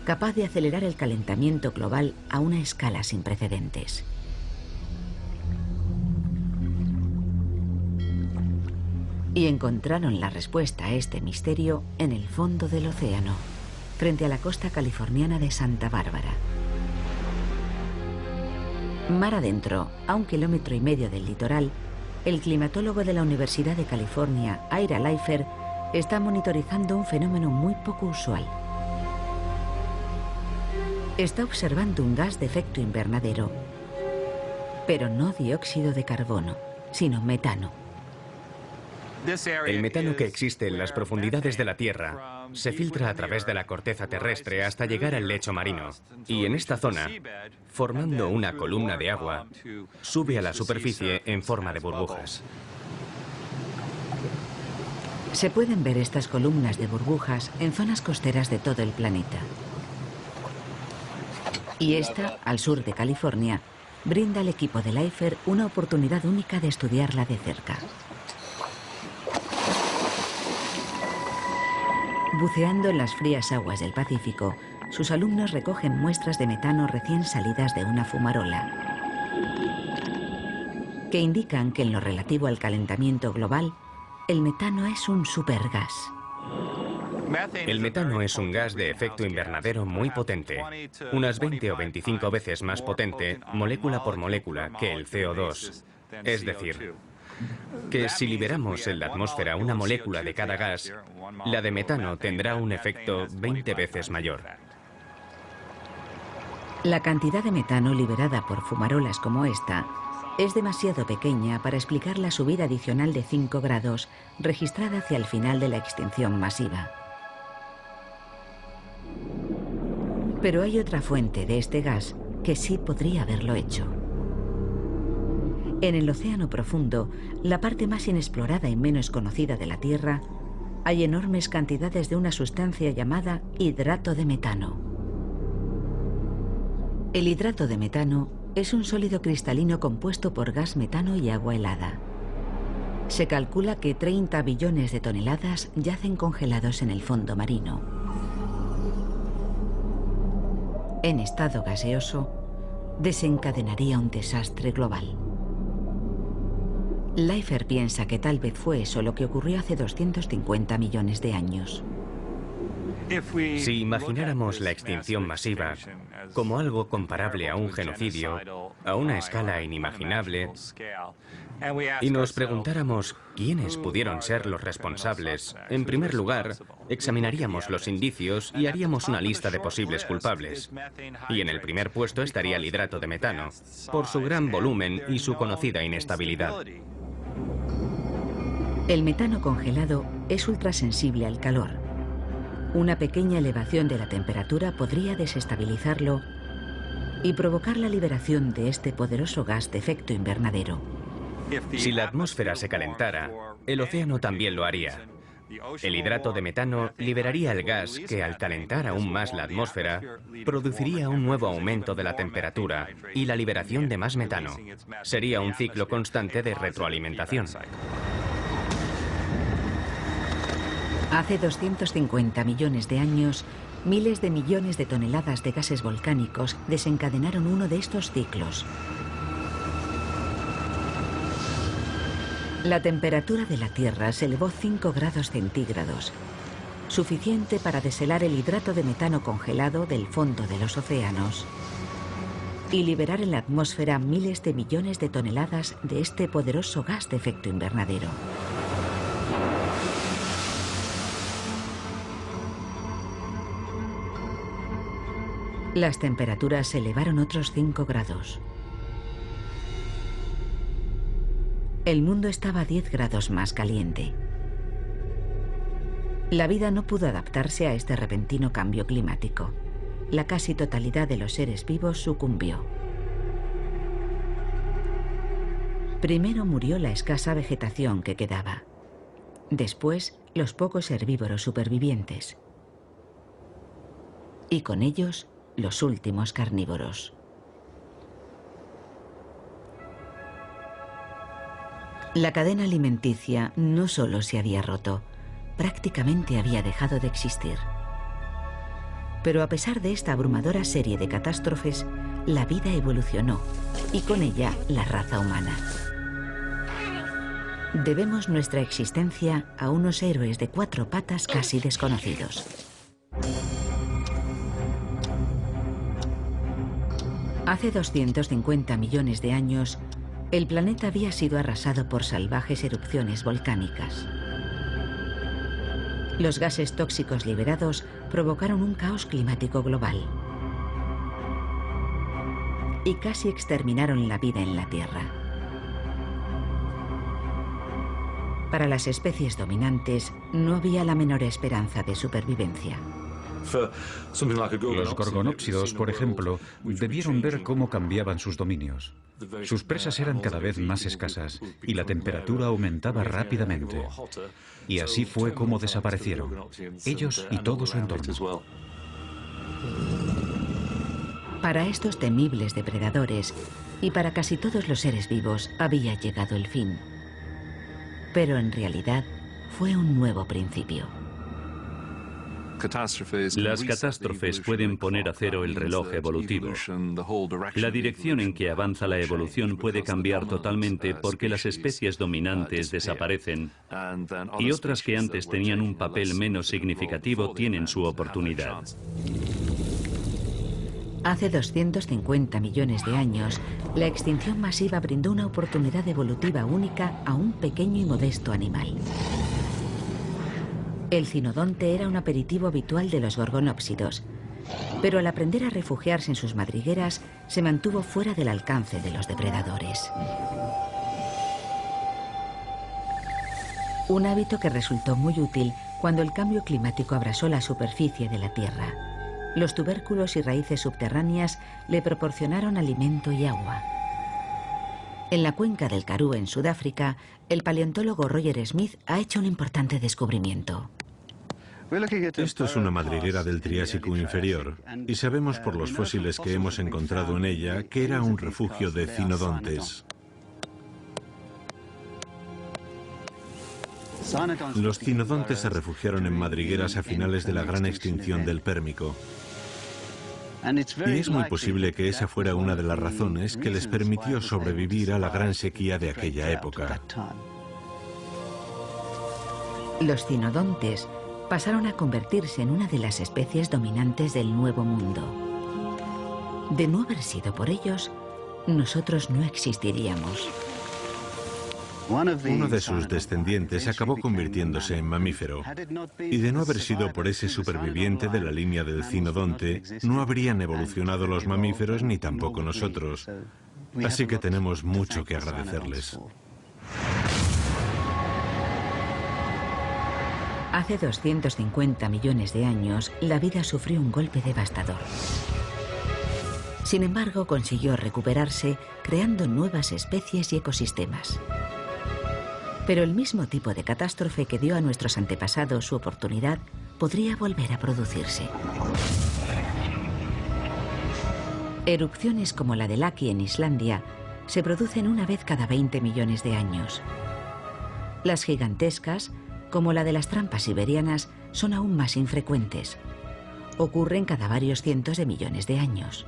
capaz de acelerar el calentamiento global a una escala sin precedentes. Y encontraron la respuesta a este misterio en el fondo del océano, frente a la costa californiana de Santa Bárbara. Mar adentro, a 1,5 kilómetros del litoral, el climatólogo de la Universidad de California, Ira Leifer, está monitorizando un fenómeno muy poco usual. Está observando un gas de efecto invernadero, pero no dióxido de carbono, sino metano. El metano que existe en las profundidades de la Tierra se filtra a través de la corteza terrestre hasta llegar al lecho marino y en esta zona, formando una columna de agua, sube a la superficie en forma de burbujas. Se pueden ver estas columnas de burbujas en zonas costeras de todo el planeta. Y esta, al sur de California, brinda al equipo de Leifer una oportunidad única de estudiarla de cerca. Buceando en las frías aguas del Pacífico, sus alumnos recogen muestras de metano recién salidas de una fumarola, que indican que en lo relativo al calentamiento global, el metano es un supergas. El metano es un gas de efecto invernadero muy potente, unas 20 o 25 veces más potente, molécula por molécula, que el CO2. Es decir, que si liberamos en la atmósfera una molécula de cada gas, la de metano tendrá un efecto 20 veces mayor. La cantidad de metano liberada por fumarolas como esta es demasiado pequeña para explicar la subida adicional de 5 grados registrada hacia el final de la extinción masiva. Pero hay otra fuente de este gas que sí podría haberlo hecho. En el océano profundo, la parte más inexplorada y menos conocida de la Tierra, hay enormes cantidades de una sustancia llamada hidrato de metano. El hidrato de metano es un sólido cristalino compuesto por gas metano y agua helada. Se calcula que 30 billones de toneladas yacen congelados en el fondo marino. En estado gaseoso, desencadenaría un desastre global. Leifer piensa que tal vez fue eso lo que ocurrió hace 250 millones de años. Si imagináramos la extinción masiva como algo comparable a un genocidio, a una escala inimaginable, y nos preguntáramos quiénes pudieron ser los responsables, en primer lugar, examinaríamos los indicios y haríamos una lista de posibles culpables. Y en el primer puesto estaría el hidrato de metano, por su gran volumen y su conocida inestabilidad. El metano congelado es ultrasensible al calor. Una pequeña elevación de la temperatura podría desestabilizarlo y provocar la liberación de este poderoso gas de efecto invernadero. Si la atmósfera se calentara, el océano también lo haría. El hidrato de metano liberaría el gas que, al calentar aún más la atmósfera, produciría un nuevo aumento de la temperatura y la liberación de más metano. Sería un ciclo constante de retroalimentación. Hace 250 millones de años, miles de millones de toneladas de gases volcánicos desencadenaron uno de estos ciclos. La temperatura de la Tierra se elevó 5 grados centígrados, suficiente para deshelar el hidrato de metano congelado del fondo de los océanos y liberar en la atmósfera miles de millones de toneladas de este poderoso gas de efecto invernadero. Las temperaturas se elevaron otros 5 grados. El mundo estaba 10 grados más caliente. La vida no pudo adaptarse a este repentino cambio climático. La casi totalidad de los seres vivos sucumbió. Primero murió la escasa vegetación que quedaba. Después, los pocos herbívoros supervivientes. Y con ellos, los últimos carnívoros. La cadena alimenticia no solo se había roto, prácticamente había dejado de existir. Pero a pesar de esta abrumadora serie de catástrofes, la vida evolucionó y con ella la raza humana. Debemos nuestra existencia a unos héroes de 4 patas casi desconocidos. Hace 250 millones de años, el planeta había sido arrasado por salvajes erupciones volcánicas. Los gases tóxicos liberados provocaron un caos climático global y casi exterminaron la vida en la Tierra. Para las especies dominantes no había la menor esperanza de supervivencia. Los gorgonópsidos, por ejemplo, debieron ver cómo cambiaban sus dominios. Sus presas eran cada vez más escasas y la temperatura aumentaba rápidamente. Y así fue como desaparecieron, ellos y todo su entorno. Para estos temibles depredadores y para casi todos los seres vivos había llegado el fin. Pero en realidad fue un nuevo principio. Las catástrofes pueden poner a cero el reloj evolutivo. La dirección en que avanza la evolución puede cambiar totalmente porque las especies dominantes desaparecen y otras que antes tenían un papel menos significativo tienen su oportunidad. Hace 250 millones de años, la extinción masiva brindó una oportunidad evolutiva única a un pequeño y modesto animal. El cinodonte era un aperitivo habitual de los gorgonópsidos, pero al aprender a refugiarse en sus madrigueras, se mantuvo fuera del alcance de los depredadores. Un hábito que resultó muy útil cuando el cambio climático abrasó la superficie de la Tierra. Los tubérculos y raíces subterráneas le proporcionaron alimento y agua. En la cuenca del Karoo, en Sudáfrica, el paleontólogo Roger Smith ha hecho un importante descubrimiento. Esto es una madriguera del Triásico inferior y sabemos por los fósiles que hemos encontrado en ella que era un refugio de cinodontes. Los cinodontes se refugiaron en madrigueras a finales de la gran extinción del Pérmico. Y es muy posible que esa fuera una de las razones que les permitió sobrevivir a la gran sequía de aquella época. Los cinodontes pasaron a convertirse en una de las especies dominantes del Nuevo Mundo. De no haber sido por ellos, nosotros no existiríamos. Uno de sus descendientes acabó convirtiéndose en mamífero, y de no haber sido por ese superviviente de la línea del cinodonte, no habrían evolucionado los mamíferos ni tampoco nosotros. Así que tenemos mucho que agradecerles. Hace 250 millones de años, la vida sufrió un golpe devastador. Sin embargo, consiguió recuperarse, creando nuevas especies y ecosistemas. Pero el mismo tipo de catástrofe que dio a nuestros antepasados su oportunidad podría volver a producirse. Erupciones como la de Laki en Islandia se producen una vez cada 20 millones de años. Las gigantescas, como la de las trampas siberianas, son aún más infrecuentes. Ocurren cada varios cientos de millones de años.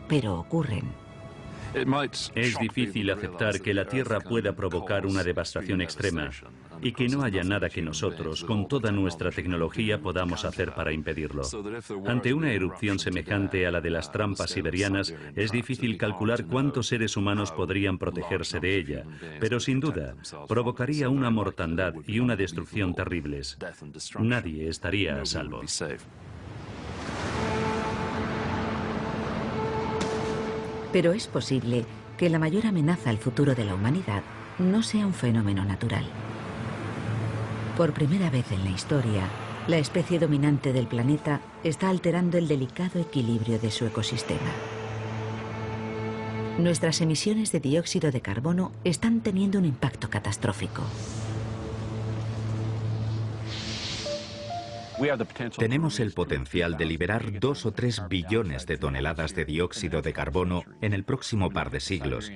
Pero ocurren. Es difícil aceptar que la Tierra pueda provocar una devastación extrema y que no haya nada que nosotros, con toda nuestra tecnología, podamos hacer para impedirlo. Ante una erupción semejante a la de las trampas siberianas, es difícil calcular cuántos seres humanos podrían protegerse de ella, pero sin duda provocaría una mortandad y una destrucción terribles. Nadie estaría a salvo. Pero es posible que la mayor amenaza al futuro de la humanidad no sea un fenómeno natural. Por primera vez en la historia, la especie dominante del planeta está alterando el delicado equilibrio de su ecosistema. Nuestras emisiones de dióxido de carbono están teniendo un impacto catastrófico. Tenemos el potencial de liberar 2 o 3 billones de toneladas de dióxido de carbono en el próximo par de siglos.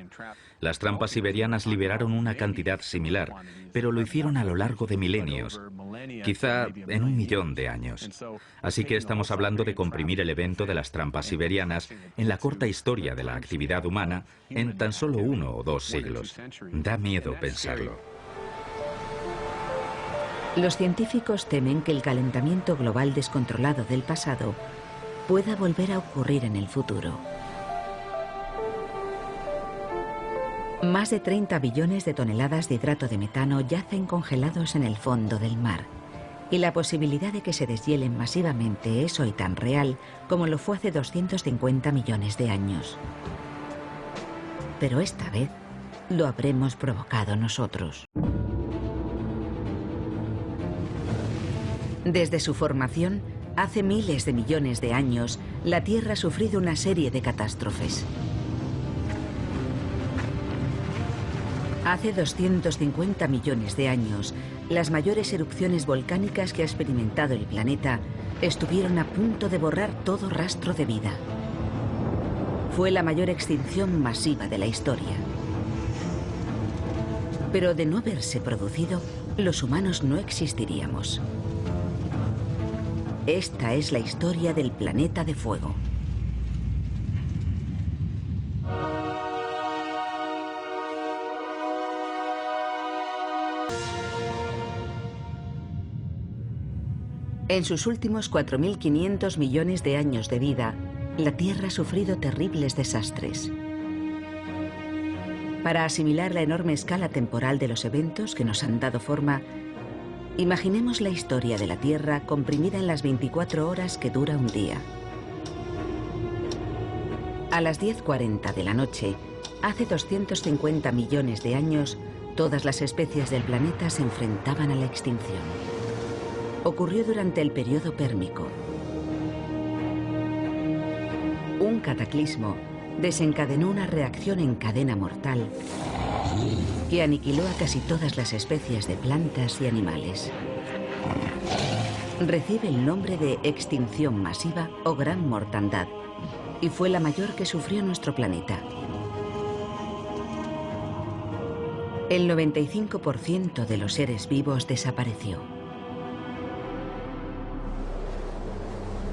Las trampas siberianas liberaron una cantidad similar, pero lo hicieron a lo largo de milenios, quizá en 1 millón de años. Así que estamos hablando de comprimir el evento de las trampas siberianas en la corta historia de la actividad humana en tan solo 1 o 2 siglos. Da miedo pensarlo. Los científicos temen que el calentamiento global descontrolado del pasado pueda volver a ocurrir en el futuro. Más de 30 billones de toneladas de hidrato de metano yacen congelados en el fondo del mar, y la posibilidad de que se deshielen masivamente es hoy tan real como lo fue hace 250 millones de años. Pero esta vez lo habremos provocado nosotros. Desde su formación, hace miles de millones de años, la Tierra ha sufrido una serie de catástrofes. Hace 250 millones de años, las mayores erupciones volcánicas que ha experimentado el planeta estuvieron a punto de borrar todo rastro de vida. Fue la mayor extinción masiva de la historia. Pero de no haberse producido, los humanos no existiríamos. Esta es la historia del planeta de fuego. En sus últimos 4.500 millones de años de vida, la Tierra ha sufrido terribles desastres. Para asimilar la enorme escala temporal de los eventos que nos han dado forma, imaginemos la historia de la Tierra comprimida en las 24 horas que dura un día. A las 10:40 de la noche, hace 250 millones de años, todas las especies del planeta se enfrentaban a la extinción. Ocurrió durante el periodo pérmico. Un cataclismo desencadenó una reacción en cadena mortal que aniquiló a casi todas las especies de plantas y animales. Recibe el nombre de extinción masiva o gran mortandad, y fue la mayor que sufrió nuestro planeta. El 95% de los seres vivos desapareció.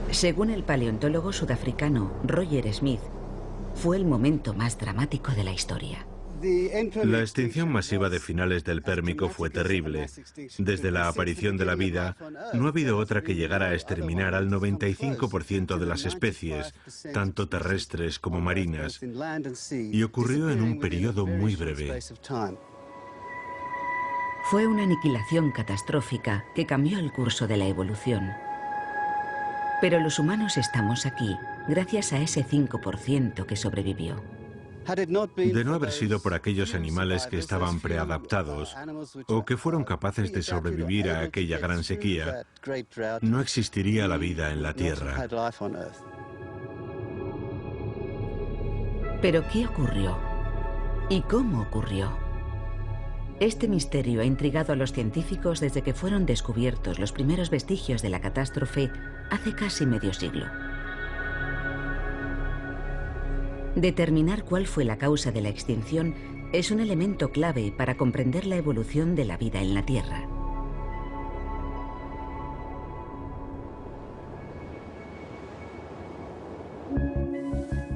Según el paleontólogo sudafricano Roger Smith, fue el momento más dramático de la historia. La extinción masiva de finales del Pérmico fue terrible. Desde la aparición de la vida, no ha habido otra que llegara a exterminar al 95% de las especies, tanto terrestres como marinas, y ocurrió en un periodo muy breve. Fue una aniquilación catastrófica que cambió el curso de la evolución. Pero los humanos estamos aquí gracias a ese 5% que sobrevivió. De no haber sido por aquellos animales que estaban preadaptados o que fueron capaces de sobrevivir a aquella gran sequía, no existiría la vida en la Tierra. ¿Pero qué ocurrió? ¿Y cómo ocurrió? Este misterio ha intrigado a los científicos desde que fueron descubiertos los primeros vestigios de la catástrofe hace casi medio siglo. Determinar cuál fue la causa de la extinción es un elemento clave para comprender la evolución de la vida en la Tierra.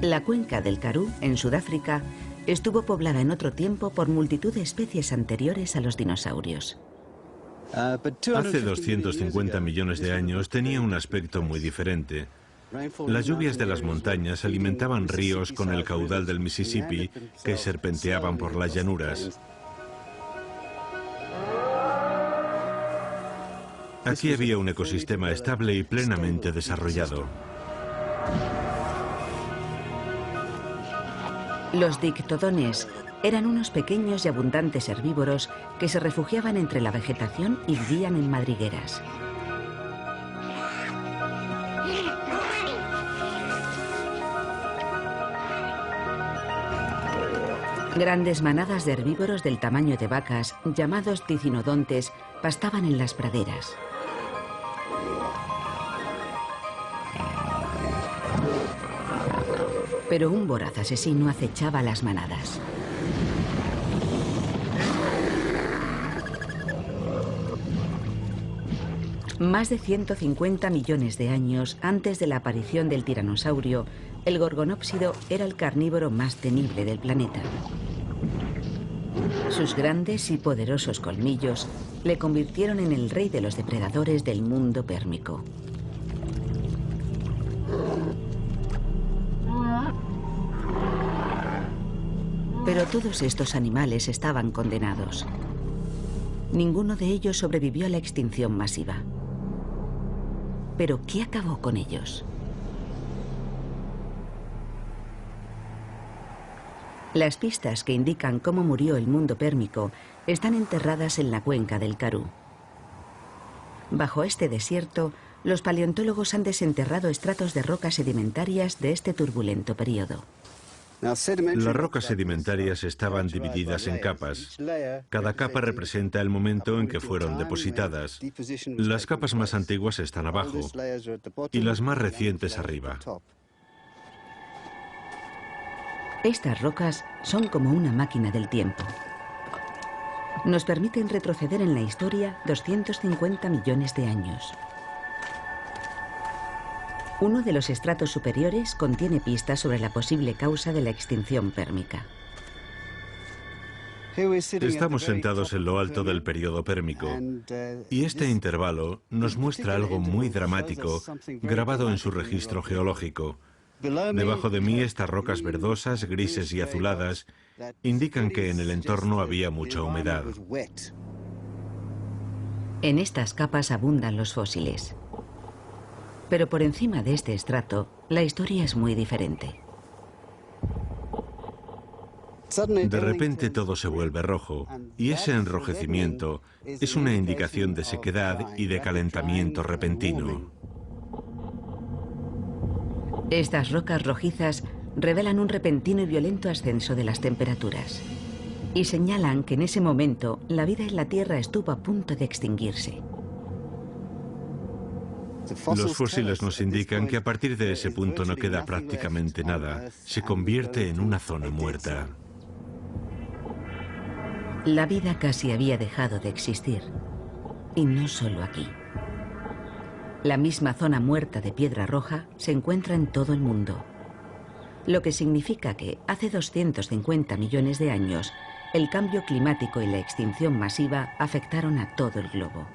La cuenca del Karoo, en Sudáfrica, estuvo poblada en otro tiempo por multitud de especies anteriores a los dinosaurios. Hace 250 millones de años tenía un aspecto muy diferente. Las lluvias de las montañas alimentaban ríos con el caudal del Mississippi que serpenteaban por las llanuras. Aquí había un ecosistema estable y plenamente desarrollado. Los dictodones eran unos pequeños y abundantes herbívoros que se refugiaban entre la vegetación y vivían en madrigueras. Grandes manadas de herbívoros del tamaño de vacas, llamados dicinodontes, pastaban en las praderas. Pero un voraz asesino acechaba a las manadas. Más de 150 millones de años antes de la aparición del tiranosaurio, el gorgonópsido era el carnívoro más temible del planeta. Sus grandes y poderosos colmillos le convirtieron en el rey de los depredadores del mundo pérmico. Pero todos estos animales estaban condenados. Ninguno de ellos sobrevivió a la extinción masiva. ¿Pero qué acabó con ellos? Las pistas que indican cómo murió el mundo pérmico están enterradas en la cuenca del Karoo. Bajo este desierto, los paleontólogos han desenterrado estratos de rocas sedimentarias de este turbulento periodo. Las rocas sedimentarias estaban divididas en capas. Cada capa representa el momento en que fueron depositadas. Las capas más antiguas están abajo y las más recientes arriba. Estas rocas son como una máquina del tiempo. Nos permiten retroceder en la historia 250 millones de años. Uno de los estratos superiores contiene pistas sobre la posible causa de la extinción pérmica. Estamos sentados en lo alto del período pérmico y este intervalo nos muestra algo muy dramático grabado en su registro geológico. Debajo de mí, estas rocas verdosas, grises y azuladas indican que en el entorno había mucha humedad. En estas capas abundan los fósiles. Pero por encima de este estrato, la historia es muy diferente. De repente todo se vuelve rojo y ese enrojecimiento es una indicación de sequedad y de calentamiento repentino. Estas rocas rojizas revelan un repentino y violento ascenso de las temperaturas y señalan que en ese momento la vida en la Tierra estuvo a punto de extinguirse. Los fósiles nos indican que a partir de ese punto no queda prácticamente nada. Se convierte en una zona muerta. La vida casi había dejado de existir. Y no solo aquí. La misma zona muerta de piedra roja se encuentra en todo el mundo. Lo que significa que hace 250 millones de años, el cambio climático y la extinción masiva afectaron a todo el globo.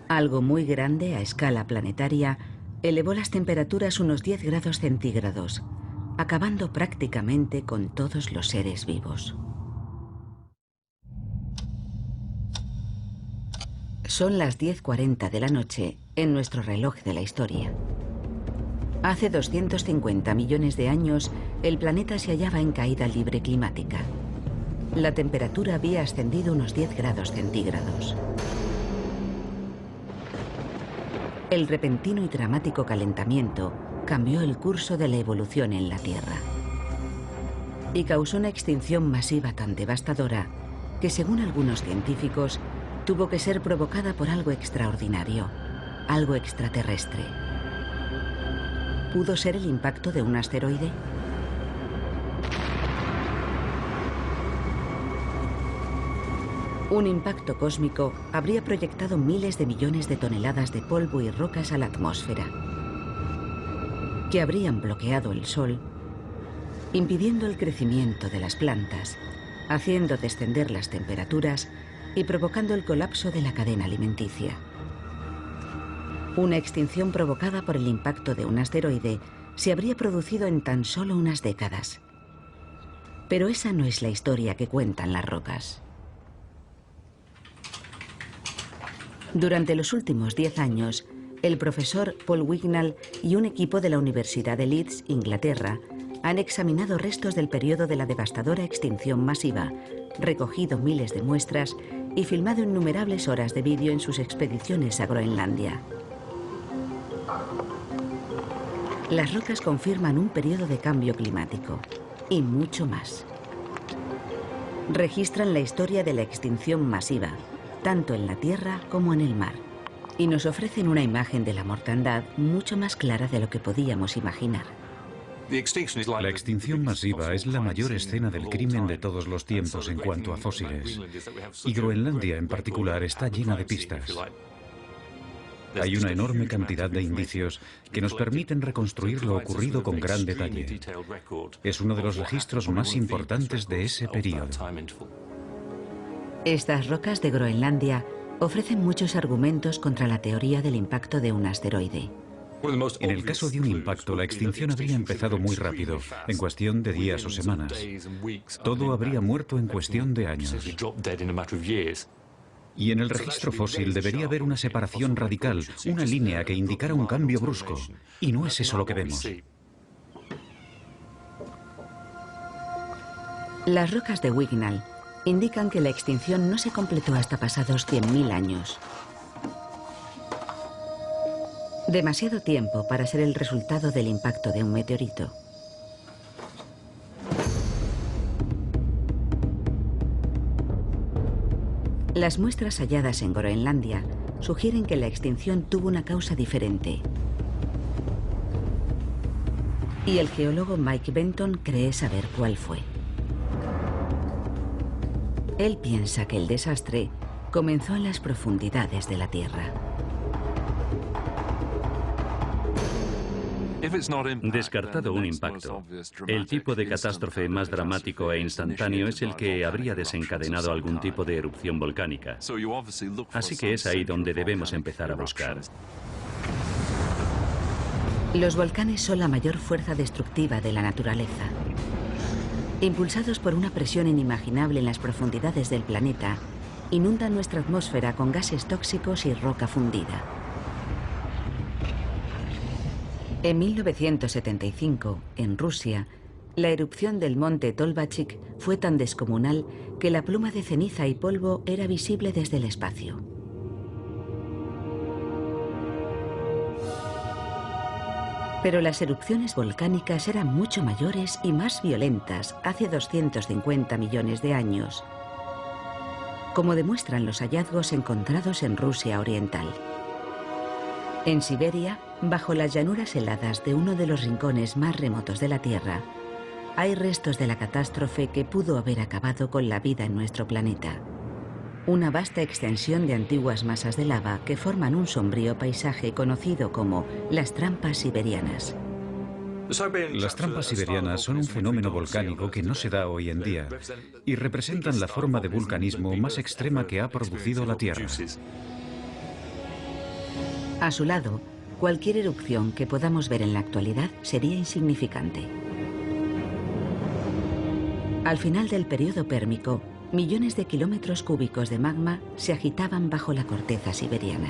Algo muy grande a escala planetaria elevó las temperaturas unos 10 grados centígrados, acabando prácticamente con todos los seres vivos. Son las 10:40 de la noche en nuestro reloj de la historia. Hace 250 millones de años, el planeta se hallaba en caída libre climática. La temperatura había ascendido unos 10 grados centígrados. El repentino y dramático calentamiento cambió el curso de la evolución en la Tierra y causó una extinción masiva tan devastadora que, según algunos científicos, tuvo que ser provocada por algo extraordinario, algo extraterrestre. ¿Pudo ser el impacto de un asteroide? Un impacto cósmico habría proyectado miles de millones de toneladas de polvo y rocas a la atmósfera, que habrían bloqueado el Sol, impidiendo el crecimiento de las plantas, haciendo descender las temperaturas y provocando el colapso de la cadena alimenticia. Una extinción provocada por el impacto de un asteroide se habría producido en tan solo unas décadas. Pero esa no es la historia que cuentan las rocas. Durante los últimos 10 años, el profesor Paul Wignall y un equipo de la Universidad de Leeds, Inglaterra, han examinado restos del periodo de la devastadora extinción masiva, recogido miles de muestras y filmado innumerables horas de vídeo en sus expediciones a Groenlandia. Las rocas confirman un periodo de cambio climático y mucho más. Registran la historia de la extinción masiva, tanto en la Tierra como en el mar, y nos ofrecen una imagen de la mortandad mucho más clara de lo que podíamos imaginar. La extinción masiva es la mayor escena del crimen de todos los tiempos en cuanto a fósiles, y Groenlandia en particular está llena de pistas. Hay una enorme cantidad de indicios que nos permiten reconstruir lo ocurrido con gran detalle. Es uno de los registros más importantes de ese periodo. Estas rocas de Groenlandia ofrecen muchos argumentos contra la teoría del impacto de un asteroide. En el caso de un impacto, la extinción habría empezado muy rápido, en cuestión de días o semanas. Todo habría muerto en cuestión de años. Y en el registro fósil debería haber una separación radical, una línea que indicara un cambio brusco. Y no es eso lo que vemos. Las rocas de Wignall indican que la extinción no se completó hasta pasados 100.000 años. Demasiado tiempo para ser el resultado del impacto de un meteorito. Las muestras halladas en Groenlandia sugieren que la extinción tuvo una causa diferente. Y el geólogo Mike Benton cree saber cuál fue. Él piensa que el desastre comenzó en las profundidades de la Tierra. Descartado un impacto, el tipo de catástrofe más dramático e instantáneo es el que habría desencadenado algún tipo de erupción volcánica. Así que es ahí donde debemos empezar a buscar. Los volcanes son la mayor fuerza destructiva de la naturaleza. Impulsados por una presión inimaginable en las profundidades del planeta, inundan nuestra atmósfera con gases tóxicos y roca fundida. En 1975, en Rusia, la erupción del monte Tolbachik fue tan descomunal que la pluma de ceniza y polvo era visible desde el espacio. Pero las erupciones volcánicas eran mucho mayores y más violentas hace 250 millones de años, como demuestran los hallazgos encontrados en Rusia oriental. En Siberia, bajo las llanuras heladas de uno de los rincones más remotos de la Tierra, hay restos de la catástrofe que pudo haber acabado con la vida en nuestro planeta. Una vasta extensión de antiguas masas de lava que forman un sombrío paisaje conocido como las trampas siberianas. Las trampas siberianas son un fenómeno volcánico que no se da hoy en día y representan la forma de vulcanismo más extrema que ha producido la Tierra. A su lado, cualquier erupción que podamos ver en la actualidad sería insignificante. Al final del periodo pérmico, millones de kilómetros cúbicos de magma se agitaban bajo la corteza siberiana.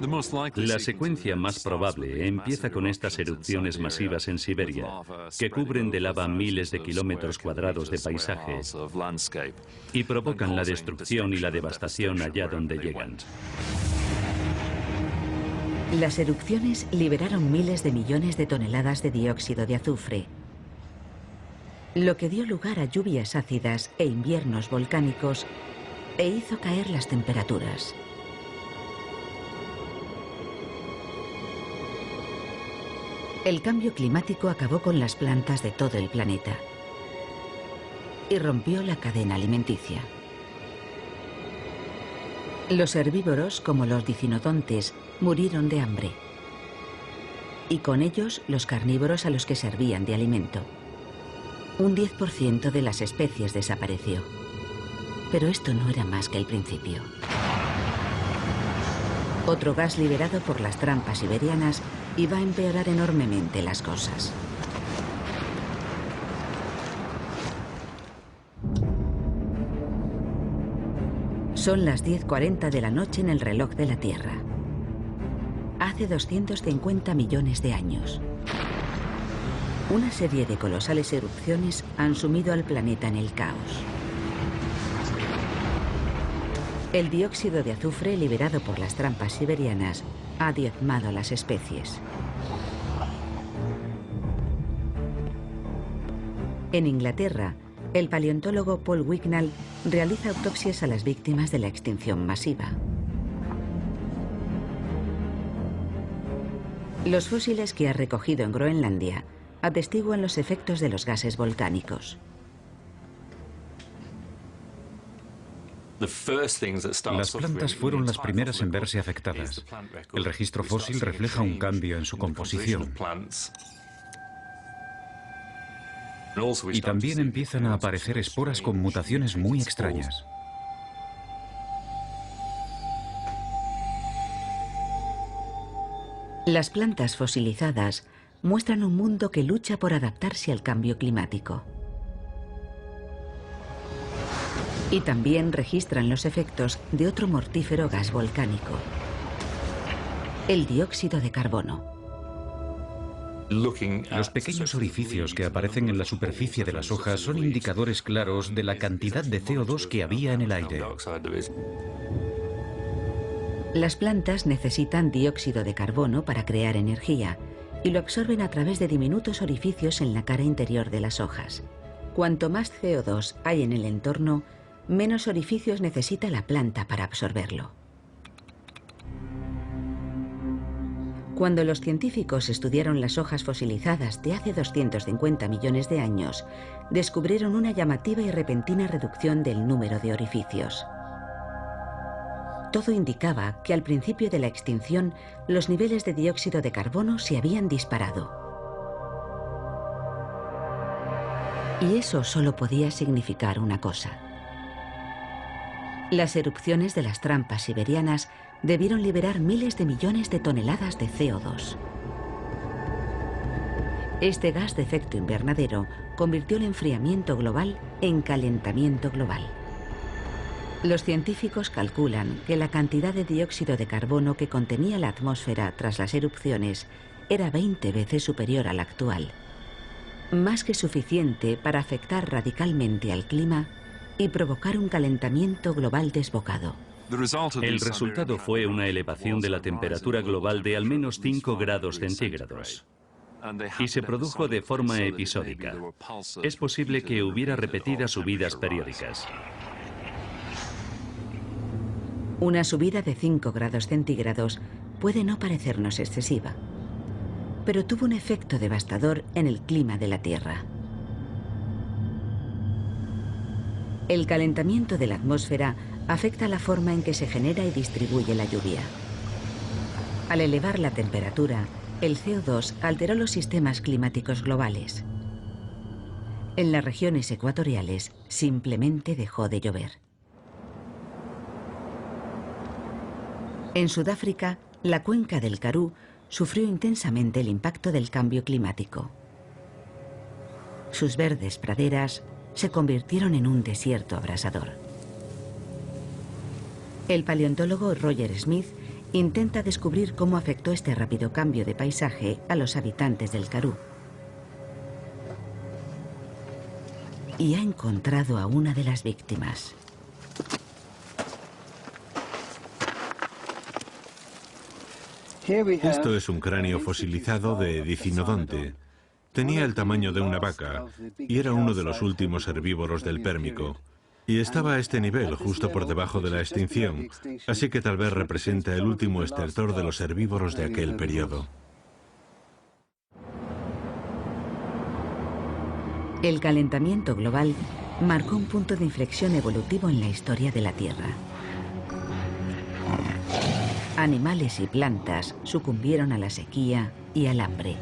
La secuencia más probable empieza con estas erupciones masivas en Siberia, que cubren de lava miles de kilómetros cuadrados de paisaje y provocan la destrucción y la devastación allá donde llegan. Las erupciones liberaron miles de millones de toneladas de dióxido de azufre, lo que dio lugar a lluvias ácidas e inviernos volcánicos e hizo caer las temperaturas. El cambio climático acabó con las plantas de todo el planeta y rompió la cadena alimenticia. Los herbívoros, como los dicinodontes, murieron de hambre. Y con ellos los carnívoros a los que servían de alimento. Un 10% de las especies desapareció. Pero esto no era más que el principio. Otro gas liberado por las trampas siberianas iba a empeorar enormemente las cosas. Son las 10:40 de la noche en el reloj de la Tierra. Hace 250 millones de años. Una serie de colosales erupciones han sumido al planeta en el caos. El dióxido de azufre liberado por las trampas siberianas ha diezmado a las especies. En Inglaterra, el paleontólogo Paul Wignall realiza autopsias a las víctimas de la extinción masiva. Los fósiles que ha recogido en Groenlandia atestiguan los efectos de los gases volcánicos. Las plantas fueron las primeras en verse afectadas. El registro fósil refleja un cambio en su composición. Y también empiezan a aparecer esporas con mutaciones muy extrañas. Las plantas fosilizadas muestran un mundo que lucha por adaptarse al cambio climático. Y también registran los efectos de otro mortífero gas volcánico, el dióxido de carbono. Los pequeños orificios que aparecen en la superficie de las hojas son indicadores claros de la cantidad de CO2 que había en el aire. Las plantas necesitan dióxido de carbono para crear energía y lo absorben a través de diminutos orificios en la cara interior de las hojas. Cuanto más CO2 hay en el entorno, menos orificios necesita la planta para absorberlo. Cuando los científicos estudiaron las hojas fosilizadas de hace 250 millones de años, descubrieron una llamativa y repentina reducción del número de orificios. Todo indicaba que al principio de la extinción, los niveles de dióxido de carbono se habían disparado. Y eso solo podía significar una cosa. Las erupciones de las trampas siberianas debieron liberar miles de millones de toneladas de CO2. Este gas de efecto invernadero convirtió el enfriamiento global en calentamiento global. Los científicos calculan que la cantidad de dióxido de carbono que contenía la atmósfera tras las erupciones era 20 veces superior a la actual, más que suficiente para afectar radicalmente al clima y provocar un calentamiento global desbocado. El resultado fue una elevación de la temperatura global de al menos 5 grados centígrados. Y se produjo de forma episódica. Es posible que hubiera repetidas subidas periódicas. Una subida de 5 grados centígrados puede no parecernos excesiva, pero tuvo un efecto devastador en el clima de la Tierra. El calentamiento de la atmósfera afecta la forma en que se genera y distribuye la lluvia. Al elevar la temperatura, el CO2 alteró los sistemas climáticos globales. En las regiones ecuatoriales simplemente dejó de llover. En Sudáfrica, la cuenca del Karoo sufrió intensamente el impacto del cambio climático. Sus verdes praderas se convirtieron en un desierto abrasador. El paleontólogo Roger Smith intenta descubrir cómo afectó este rápido cambio de paisaje a los habitantes del Karoo. Y ha encontrado a una de las víctimas. Esto es un cráneo fosilizado de Dicinodonte. Tenía el tamaño de una vaca y era uno de los últimos herbívoros del Pérmico. Y estaba a este nivel, justo por debajo de la extinción, así que tal vez representa el último estertor de los herbívoros de aquel periodo. El calentamiento global marcó un punto de inflexión evolutivo en la historia de la Tierra. Animales y plantas sucumbieron a la sequía y al hambre.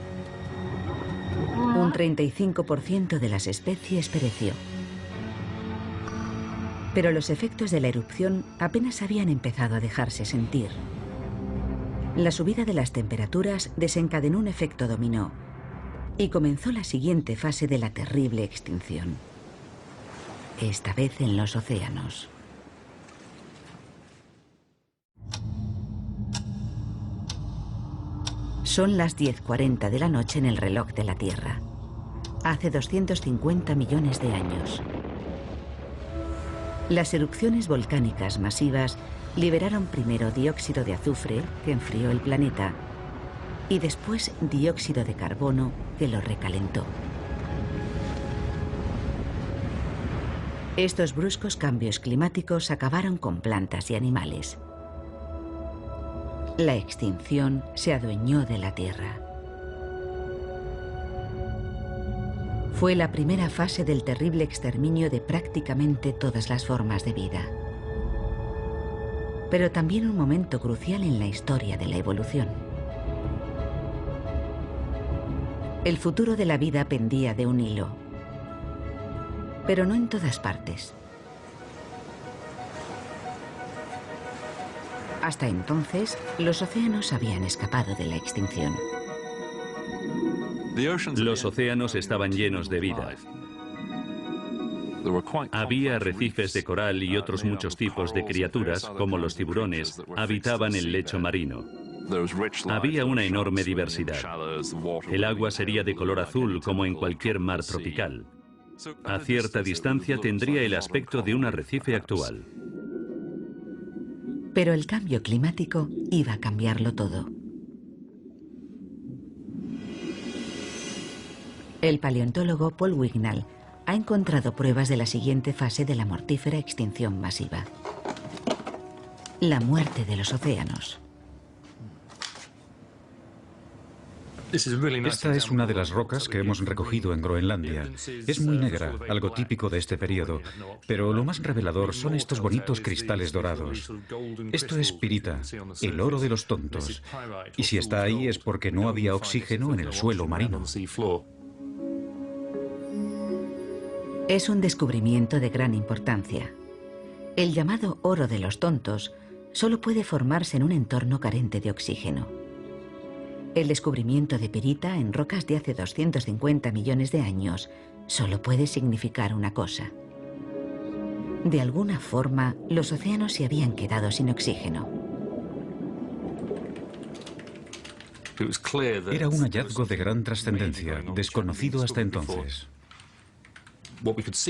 Un 35% de las especies pereció. Pero los efectos de la erupción apenas habían empezado a dejarse sentir. La subida de las temperaturas desencadenó un efecto dominó y comenzó la siguiente fase de la terrible extinción. Esta vez en los océanos. Son las 10:40 de la noche en el reloj de la Tierra. Hace 250 millones de años. Las erupciones volcánicas masivas liberaron primero dióxido de azufre, que enfrió el planeta, y después dióxido de carbono, que lo recalentó. Estos bruscos cambios climáticos acabaron con plantas y animales. La extinción se adueñó de la Tierra. Fue la primera fase del terrible exterminio de prácticamente todas las formas de vida. Pero también un momento crucial en la historia de la evolución. El futuro de la vida pendía de un hilo, pero no en todas partes. Hasta entonces, los océanos habían escapado de la extinción. Los océanos estaban llenos de vida. Había arrecifes de coral y otros muchos tipos de criaturas, como los tiburones, habitaban el lecho marino. Había una enorme diversidad. El agua sería de color azul como en cualquier mar tropical. A cierta distancia tendría el aspecto de un arrecife actual. Pero el cambio climático iba a cambiarlo todo. El paleontólogo Paul Wignall ha encontrado pruebas de la siguiente fase de la mortífera extinción masiva: la muerte de los océanos. Esta es una de las rocas que hemos recogido en Groenlandia. Es muy negra, algo típico de este periodo, pero lo más revelador son estos bonitos cristales dorados. Esto es pirita, el oro de los tontos. Y si está ahí es porque no había oxígeno en el suelo marino. Es un descubrimiento de gran importancia. El llamado oro de los tontos solo puede formarse en un entorno carente de oxígeno. El descubrimiento de pirita en rocas de hace 250 millones de años solo puede significar una cosa. De alguna forma, los océanos se habían quedado sin oxígeno. Era un hallazgo de gran trascendencia, desconocido hasta entonces.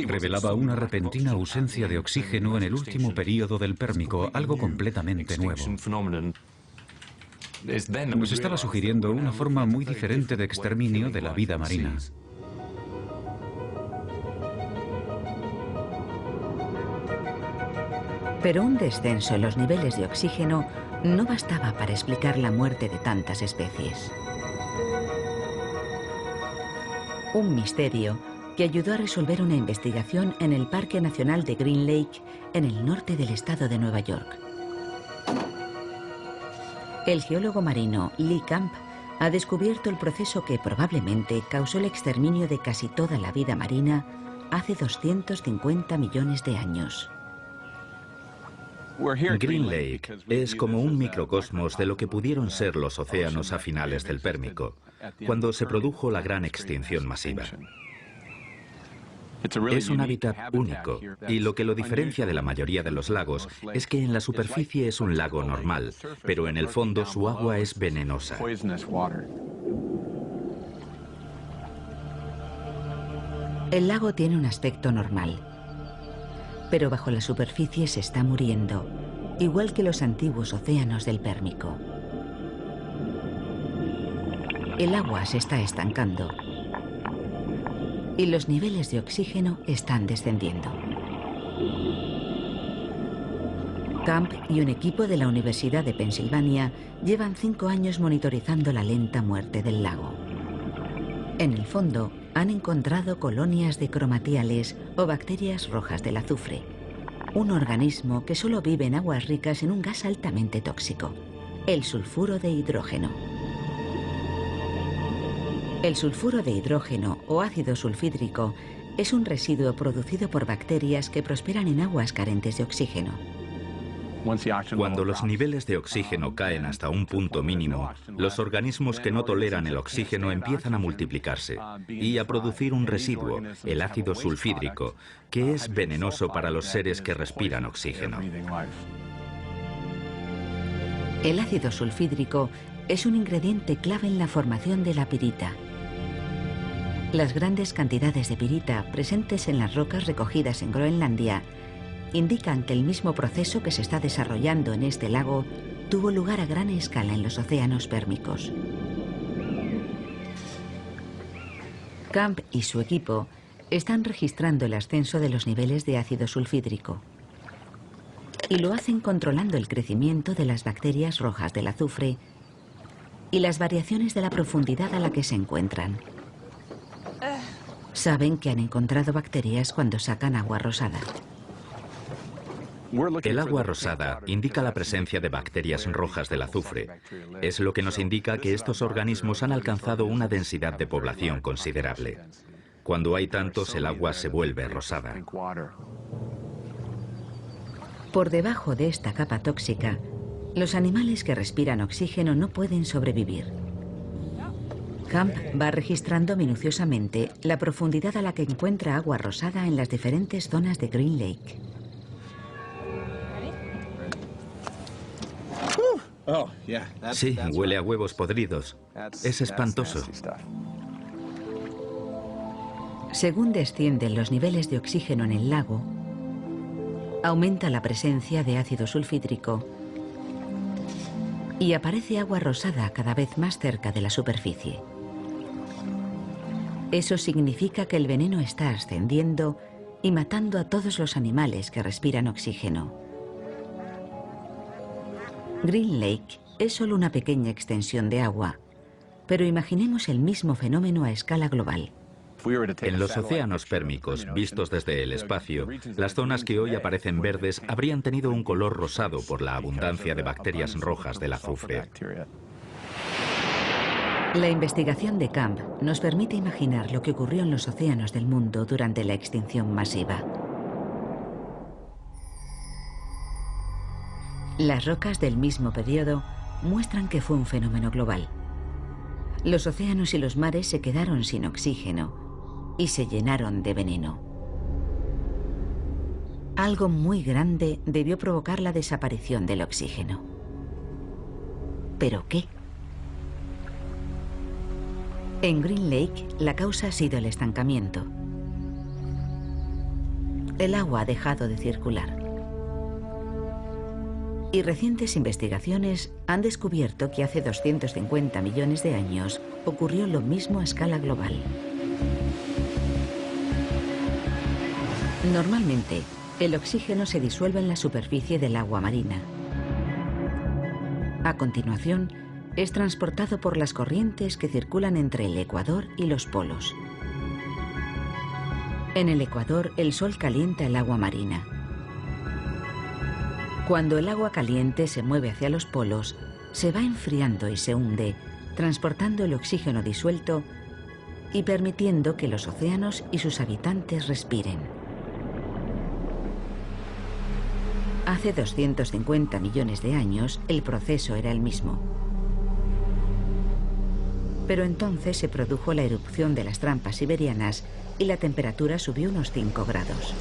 Revelaba una repentina ausencia de oxígeno en el último período del Pérmico, algo completamente nuevo. Nos estaba sugiriendo una forma muy diferente de exterminio de la vida marina. Pero un descenso en los niveles de oxígeno no bastaba para explicar la muerte de tantas especies. Un misterio que ayudó a resolver una investigación en el Parque Nacional de Green Lake, en el norte del estado de Nueva York. El geólogo marino Lee Camp ha descubierto el proceso que probablemente causó el exterminio de casi toda la vida marina hace 250 millones de años. Green Lake es como un microcosmos de lo que pudieron ser los océanos a finales del Pérmico, cuando se produjo la gran extinción masiva. Es un hábitat único, y lo que lo diferencia de la mayoría de los lagos es que en la superficie es un lago normal, pero en el fondo su agua es venenosa. El lago tiene un aspecto normal, pero bajo la superficie se está muriendo, igual que los antiguos océanos del Pérmico. El agua se está estancando y los niveles de oxígeno están descendiendo. Camp y un equipo de la Universidad de Pensilvania llevan 5 años monitorizando la lenta muerte del lago. En el fondo, han encontrado colonias de cromatiales o bacterias rojas del azufre, un organismo que solo vive en aguas ricas en un gas altamente tóxico, el sulfuro de hidrógeno. El sulfuro de hidrógeno o ácido sulfídrico es un residuo producido por bacterias que prosperan en aguas carentes de oxígeno. Cuando los niveles de oxígeno caen hasta un punto mínimo, los organismos que no toleran el oxígeno empiezan a multiplicarse y a producir un residuo, el ácido sulfídrico, que es venenoso para los seres que respiran oxígeno. El ácido sulfídrico es un ingrediente clave en la formación de la pirita. Las grandes cantidades de pirita presentes en las rocas recogidas en Groenlandia indican que el mismo proceso que se está desarrollando en este lago tuvo lugar a gran escala en los océanos pérmicos. Camp y su equipo están registrando el ascenso de los niveles de ácido sulfídrico y lo hacen controlando el crecimiento de las bacterias rojas del azufre y las variaciones de la profundidad a la que se encuentran. Saben que han encontrado bacterias cuando sacan agua rosada. El agua rosada indica la presencia de bacterias rojas del azufre. Es lo que nos indica que estos organismos han alcanzado una densidad de población considerable. Cuando hay tantos, el agua se vuelve rosada. Por debajo de esta capa tóxica, los animales que respiran oxígeno no pueden sobrevivir. Camp va registrando minuciosamente la profundidad a la que encuentra agua rosada en las diferentes zonas de Green Lake. Sí, huele a huevos podridos. Es espantoso. Según descienden los niveles de oxígeno en el lago, aumenta la presencia de ácido sulfídrico y aparece agua rosada cada vez más cerca de la superficie. Eso significa que el veneno está ascendiendo y matando a todos los animales que respiran oxígeno. Green Lake es solo una pequeña extensión de agua, pero imaginemos el mismo fenómeno a escala global. En los océanos pérmicos, vistos desde el espacio, las zonas que hoy aparecen verdes habrían tenido un color rosado por la abundancia de bacterias rojas del azufre. La investigación de Camp nos permite imaginar lo que ocurrió en los océanos del mundo durante la extinción masiva. Las rocas del mismo periodo muestran que fue un fenómeno global. Los océanos y los mares se quedaron sin oxígeno y se llenaron de veneno. Algo muy grande debió provocar la desaparición del oxígeno. ¿Pero qué? En Green Lake, la causa ha sido el estancamiento. El agua ha dejado de circular. Y recientes investigaciones han descubierto que hace 250 millones de años ocurrió lo mismo a escala global. Normalmente, el oxígeno se disuelve en la superficie del agua marina. A continuación, es transportado por las corrientes que circulan entre el ecuador y los polos. En el ecuador, el sol calienta el agua marina. Cuando el agua caliente se mueve hacia los polos, se va enfriando y se hunde, transportando el oxígeno disuelto y permitiendo que los océanos y sus habitantes respiren. Hace 250 millones de años, el proceso era el mismo. Pero entonces se produjo la erupción de las trampas siberianas y la temperatura subió unos 5 grados.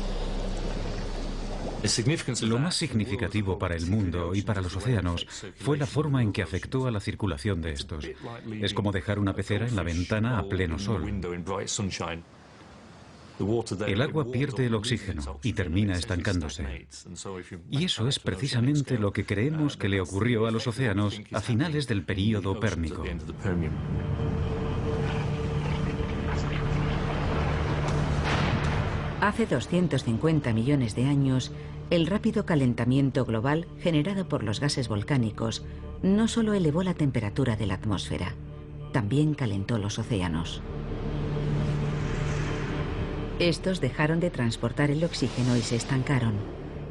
Lo más significativo para el mundo y para los océanos fue la forma en que afectó a la circulación de estos. Es como dejar una pecera en la ventana a pleno sol. El agua pierde el oxígeno y termina estancándose. Y eso es precisamente lo que creemos que le ocurrió a los océanos a finales del período pérmico. Hace 250 millones de años, el rápido calentamiento global generado por los gases volcánicos no solo elevó la temperatura de la atmósfera, también calentó los océanos. Estos dejaron de transportar el oxígeno y se estancaron,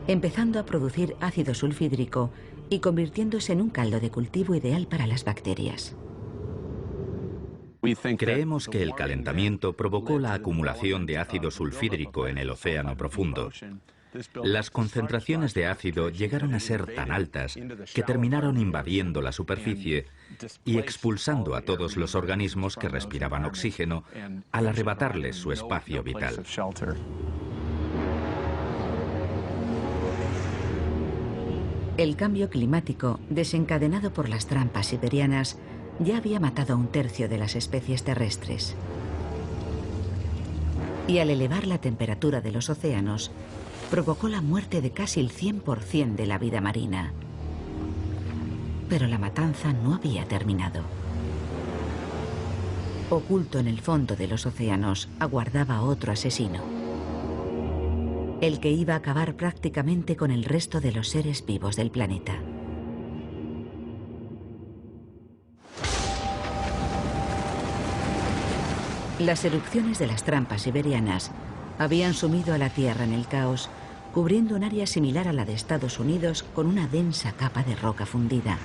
empezando a producir ácido sulfídrico y convirtiéndose en un caldo de cultivo ideal para las bacterias. Creemos que el calentamiento provocó la acumulación de ácido sulfídrico en el océano profundo. Las concentraciones de ácido llegaron a ser tan altas que terminaron invadiendo la superficie y expulsando a todos los organismos que respiraban oxígeno al arrebatarles su espacio vital. El cambio climático, desencadenado por las trampas siberianas, ya había matado a un tercio de las especies terrestres. Y al elevar la temperatura de los océanos, provocó la muerte de casi el 100% de la vida marina. Pero la matanza no había terminado. Oculto en el fondo de los océanos, aguardaba otro asesino. El que iba a acabar prácticamente con el resto de los seres vivos del planeta. Las erupciones de las trampas siberianas habían sumido a la Tierra en el caos, cubriendo un área similar a la de Estados Unidos con una densa capa de roca fundida.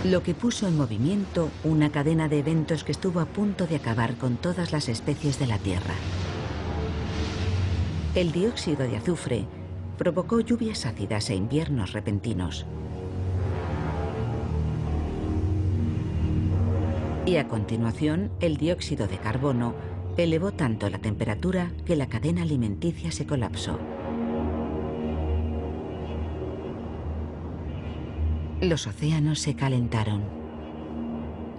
Lo que puso en movimiento una cadena de eventos que estuvo a punto de acabar con todas las especies de la Tierra. El dióxido de azufre provocó lluvias ácidas e inviernos repentinos. Y a continuación, el dióxido de carbono elevó tanto la temperatura que la cadena alimenticia se colapsó. Los océanos se calentaron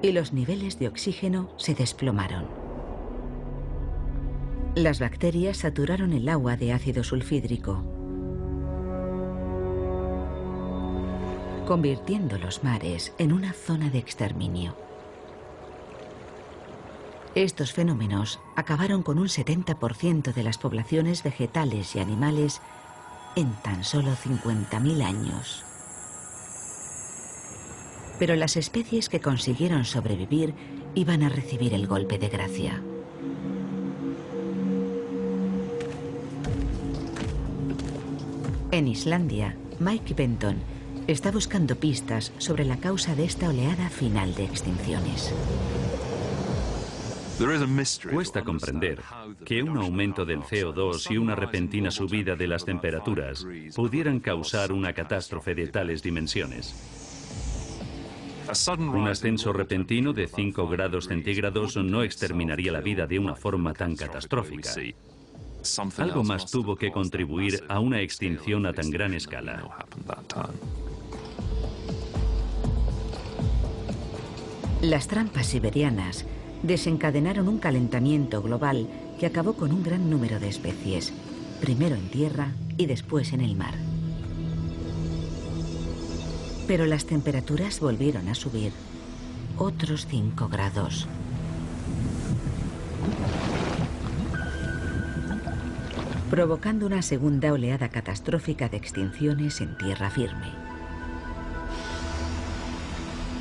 y los niveles de oxígeno se desplomaron. Las bacterias saturaron el agua de ácido sulfídrico, convirtiendo los mares en una zona de exterminio. Estos fenómenos acabaron con un 70% de las poblaciones vegetales y animales en tan solo 50.000 años. Pero las especies que consiguieron sobrevivir iban a recibir el golpe de gracia. En Islandia, Mike Benton está buscando pistas sobre la causa de esta oleada final de extinciones. Cuesta comprender que un aumento del CO2 y una repentina subida de las temperaturas pudieran causar una catástrofe de tales dimensiones. Un ascenso repentino de 5 grados centígrados no exterminaría la vida de una forma tan catastrófica. Algo más tuvo que contribuir a una extinción a tan gran escala. Las trampas siberianas desencadenaron un calentamiento global que acabó con un gran número de especies, primero en tierra y después en el mar. Pero las temperaturas volvieron a subir, otros 5 grados. Provocando una segunda oleada catastrófica de extinciones en tierra firme.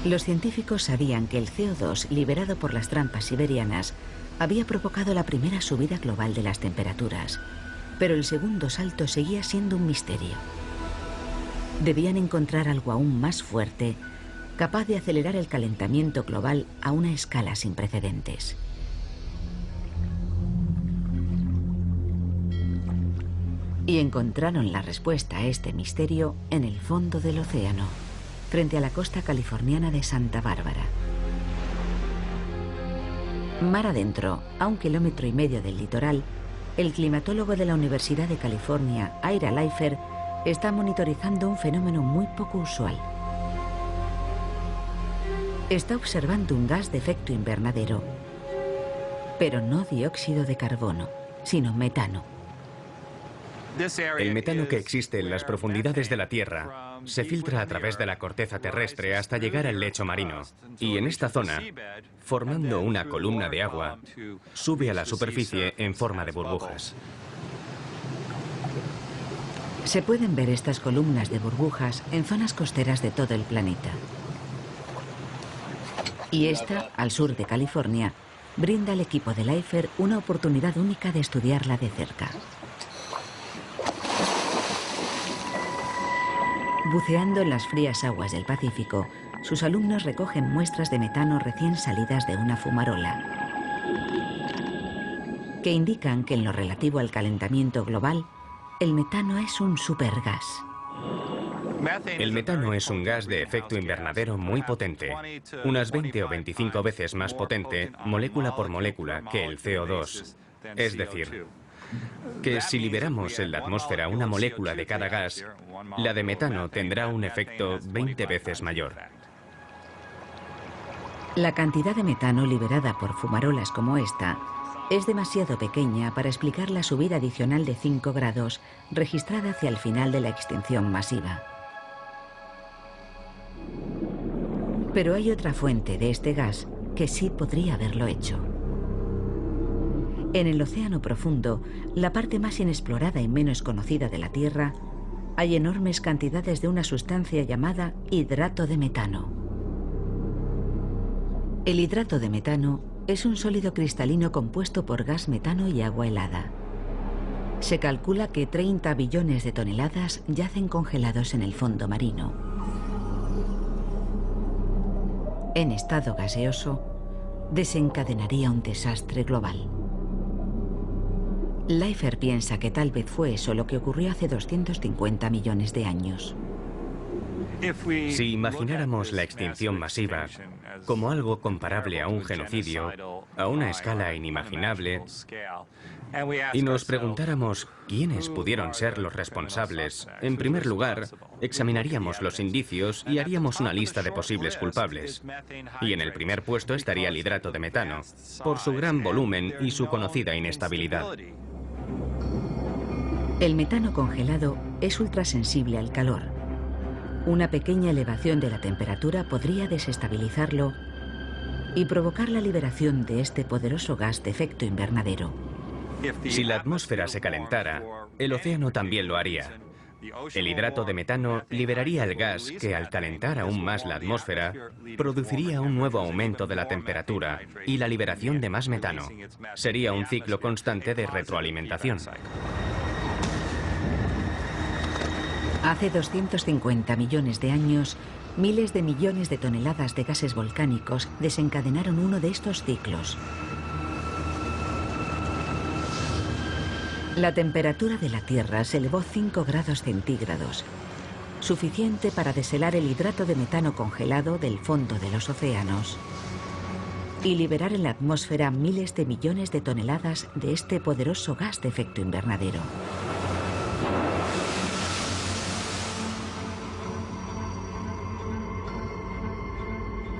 Los científicos sabían que el CO2 liberado por las trampas siberianas había provocado la primera subida global de las temperaturas, pero el segundo salto seguía siendo un misterio. Debían encontrar algo aún más fuerte, capaz de acelerar el calentamiento global a una escala sin precedentes. Y encontraron la respuesta a este misterio en el fondo del océano, frente a la costa californiana de Santa Bárbara. Mar adentro, a 1,5 kilómetros del litoral, el climatólogo de la Universidad de California, Ira Leifer, está monitorizando un fenómeno muy poco usual. Está observando un gas de efecto invernadero, pero no dióxido de carbono, sino metano. El metano que existe en las profundidades de la Tierra se filtra a través de la corteza terrestre hasta llegar al lecho marino y en esta zona, formando una columna de agua, sube a la superficie en forma de burbujas. Se pueden ver estas columnas de burbujas en zonas costeras de todo el planeta. Y esta, al sur de California, brinda al equipo de Leifer una oportunidad única de estudiarla de cerca. Buceando en las frías aguas del Pacífico, sus alumnos recogen muestras de metano recién salidas de una fumarola, que indican que en lo relativo al calentamiento global, el metano es un supergas. El metano es un gas de efecto invernadero muy potente, unas 20 o 25 veces más potente, molécula por molécula, que el CO2. Es decir, que si liberamos en la atmósfera una molécula de cada gas, la de metano tendrá un efecto 20 veces mayor. La cantidad de metano liberada por fumarolas como esta es demasiado pequeña para explicar la subida adicional de 5 grados registrada hacia el final de la extinción masiva. Pero hay otra fuente de este gas que sí podría haberlo hecho. En el océano profundo, la parte más inexplorada y menos conocida de la Tierra, hay enormes cantidades de una sustancia llamada hidrato de metano. El hidrato de metano es un sólido cristalino compuesto por gas metano y agua helada. Se calcula que 30 billones de toneladas yacen congelados en el fondo marino. En estado gaseoso, desencadenaría un desastre global. Leifer piensa que tal vez fue eso lo que ocurrió hace 250 millones de años. Si imagináramos la extinción masiva como algo comparable a un genocidio, a una escala inimaginable, y nos preguntáramos quiénes pudieron ser los responsables, en primer lugar, examinaríamos los indicios y haríamos una lista de posibles culpables. Y en el primer puesto estaría el hidrato de metano, por su gran volumen y su conocida inestabilidad. El metano congelado es ultrasensible al calor. Una pequeña elevación de la temperatura podría desestabilizarlo y provocar la liberación de este poderoso gas de efecto invernadero. Si la atmósfera se calentara, el océano también lo haría. El hidrato de metano liberaría el gas que, al calentar aún más la atmósfera, produciría un nuevo aumento de la temperatura y la liberación de más metano. Sería un ciclo constante de retroalimentación. Hace 250 millones de años, miles de millones de toneladas de gases volcánicos desencadenaron uno de estos ciclos. La temperatura de la Tierra se elevó 5 grados centígrados, suficiente para deshelar el hidrato de metano congelado del fondo de los océanos y liberar en la atmósfera miles de millones de toneladas de este poderoso gas de efecto invernadero.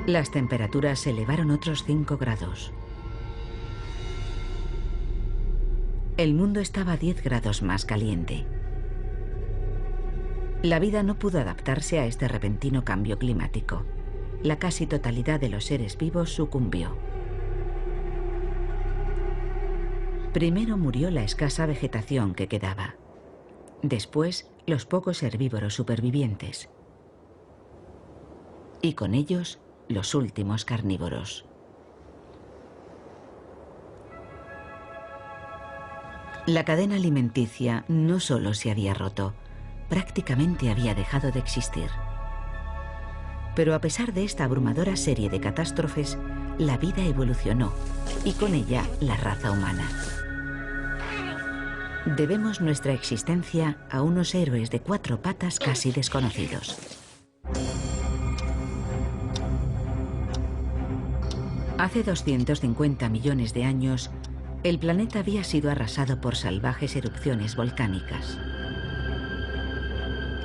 Las temperaturas se elevaron otros 5 grados. El mundo estaba a 10 grados más caliente. La vida no pudo adaptarse a este repentino cambio climático. La casi totalidad de los seres vivos sucumbió. Primero murió la escasa vegetación que quedaba. Después, los pocos herbívoros supervivientes. Y con ellos, los últimos carnívoros. La cadena alimenticia no solo se había roto, prácticamente había dejado de existir. Pero a pesar de esta abrumadora serie de catástrofes, la vida evolucionó y con ella la raza humana. Debemos nuestra existencia a unos héroes de 4 patas casi desconocidos. Hace 250 millones de años, el planeta había sido arrasado por salvajes erupciones volcánicas.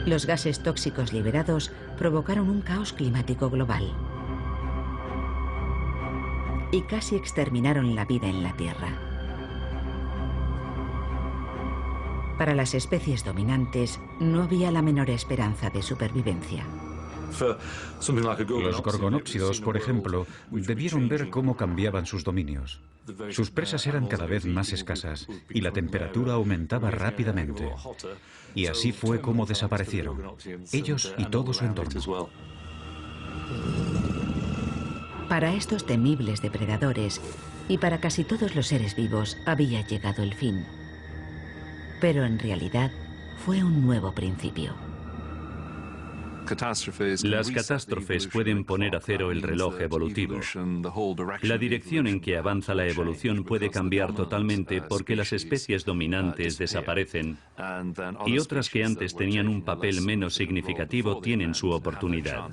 Los gases tóxicos liberados provocaron un caos climático global y casi exterminaron la vida en la Tierra. Para las especies dominantes no había la menor esperanza de supervivencia. Los gorgonópsidos, por ejemplo, debieron ver cómo cambiaban sus dominios. Sus presas eran cada vez más escasas y la temperatura aumentaba rápidamente. Y así fue como desaparecieron, ellos y todo su entorno. Para estos temibles depredadores y para casi todos los seres vivos había llegado el fin. Pero en realidad fue un nuevo principio. Las catástrofes pueden poner a cero el reloj evolutivo. La dirección en que avanza la evolución puede cambiar totalmente porque las especies dominantes desaparecen y otras que antes tenían un papel menos significativo tienen su oportunidad.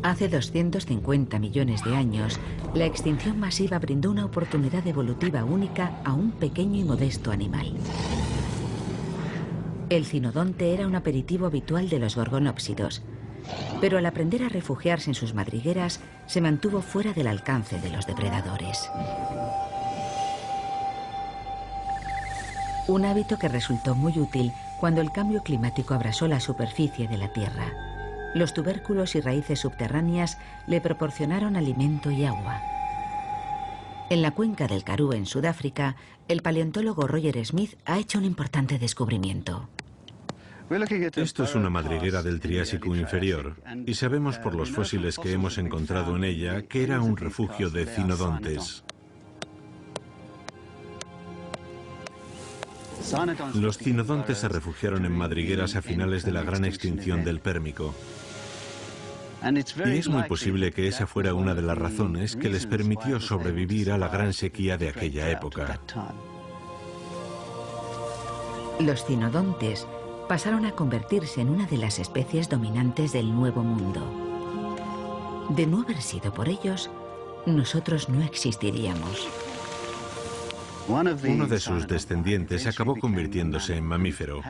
Hace 250 millones de años, la extinción masiva brindó una oportunidad evolutiva única a un pequeño y modesto animal. El cinodonte era un aperitivo habitual de los gorgonópsidos, pero al aprender a refugiarse en sus madrigueras, se mantuvo fuera del alcance de los depredadores. Un hábito que resultó muy útil cuando el cambio climático abrasó la superficie de la Tierra. Los tubérculos y raíces subterráneas le proporcionaron alimento y agua. En la cuenca del Karoo, en Sudáfrica, el paleontólogo Roger Smith ha hecho un importante descubrimiento. Esto es una madriguera del Triásico inferior y sabemos por los fósiles que hemos encontrado en ella que era un refugio de cinodontes. Los cinodontes se refugiaron en madrigueras a finales de la gran extinción del Pérmico. Y es muy posible que esa fuera una de las razones que les permitió sobrevivir a la gran sequía de aquella época. Los cinodontes pasaron a convertirse en una de las especies dominantes del Nuevo Mundo. De no haber sido por ellos, nosotros no existiríamos. Uno de sus descendientes acabó convirtiéndose en mamífero,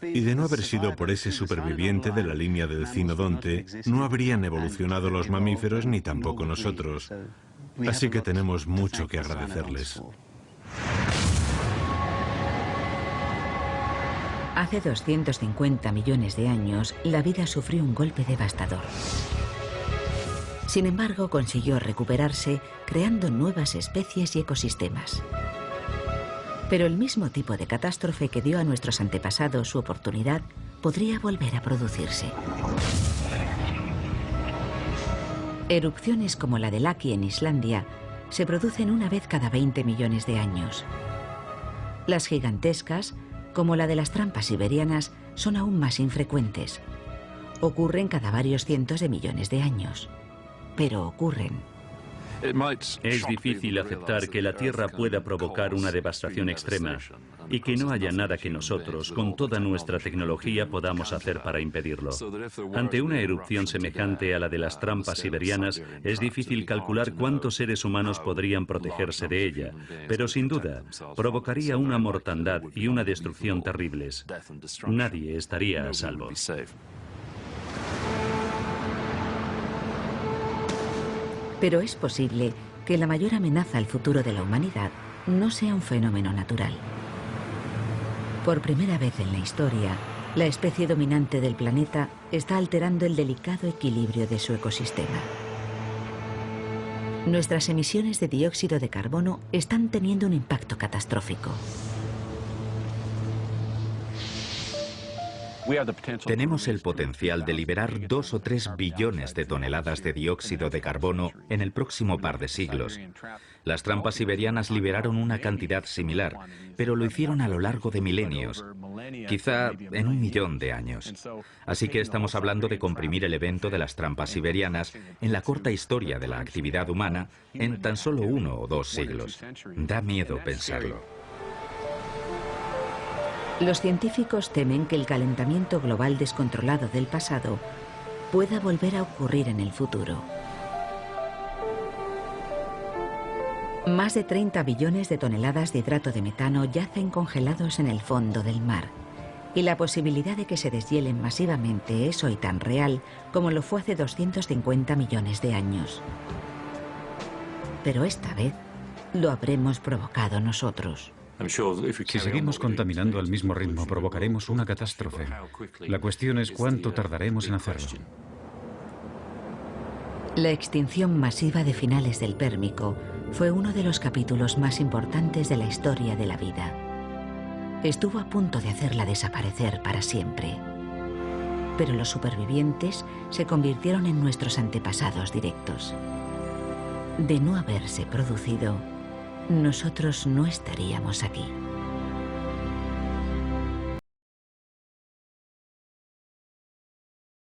y de no haber sido por ese superviviente de la línea del cinodonte, no habrían evolucionado los mamíferos ni tampoco nosotros. Así que tenemos mucho que agradecerles. Hace 250 millones de años, la vida sufrió un golpe devastador. Sin embargo, consiguió recuperarse, creando nuevas especies y ecosistemas. Pero el mismo tipo de catástrofe que dio a nuestros antepasados su oportunidad podría volver a producirse. Erupciones como la de Laki en Islandia se producen una vez cada 20 millones de años. Las gigantescas, como la de las trampas siberianas, son aún más infrecuentes. Ocurren cada varios cientos de millones de años, pero ocurren. Es difícil aceptar que la Tierra pueda provocar una devastación extrema y que no haya nada que nosotros, con toda nuestra tecnología, podamos hacer para impedirlo. Ante una erupción semejante a la de las trampas siberianas, es difícil calcular cuántos seres humanos podrían protegerse de ella, pero sin duda provocaría una mortandad y una destrucción terribles. Nadie estaría a salvo. Pero es posible que la mayor amenaza al futuro de la humanidad no sea un fenómeno natural. Por primera vez en la historia, la especie dominante del planeta está alterando el delicado equilibrio de su ecosistema. Nuestras emisiones de dióxido de carbono están teniendo un impacto catastrófico. Tenemos el potencial de liberar 2 o 3 billones de toneladas de dióxido de carbono en el próximo par de siglos. Las trampas siberianas liberaron una cantidad similar, pero lo hicieron a lo largo de milenios, quizá en 1 millón de años. Así que estamos hablando de comprimir el evento de las trampas siberianas en la corta historia de la actividad humana en tan solo 1 o 2 siglos. Da miedo pensarlo. Los científicos temen que el calentamiento global descontrolado del pasado pueda volver a ocurrir en el futuro. Más de 30 billones de toneladas de hidrato de metano yacen congelados en el fondo del mar. Y la posibilidad de que se deshielen masivamente es hoy tan real como lo fue hace 250 millones de años. Pero esta vez lo habremos provocado nosotros. Si seguimos contaminando al mismo ritmo, provocaremos una catástrofe. La cuestión es cuánto tardaremos en hacerlo. La extinción masiva de finales del Pérmico fue uno de los capítulos más importantes de la historia de la vida. Estuvo a punto de hacerla desaparecer para siempre. Pero los supervivientes se convirtieron en nuestros antepasados directos. De no haberse producido, nosotros no estaríamos aquí.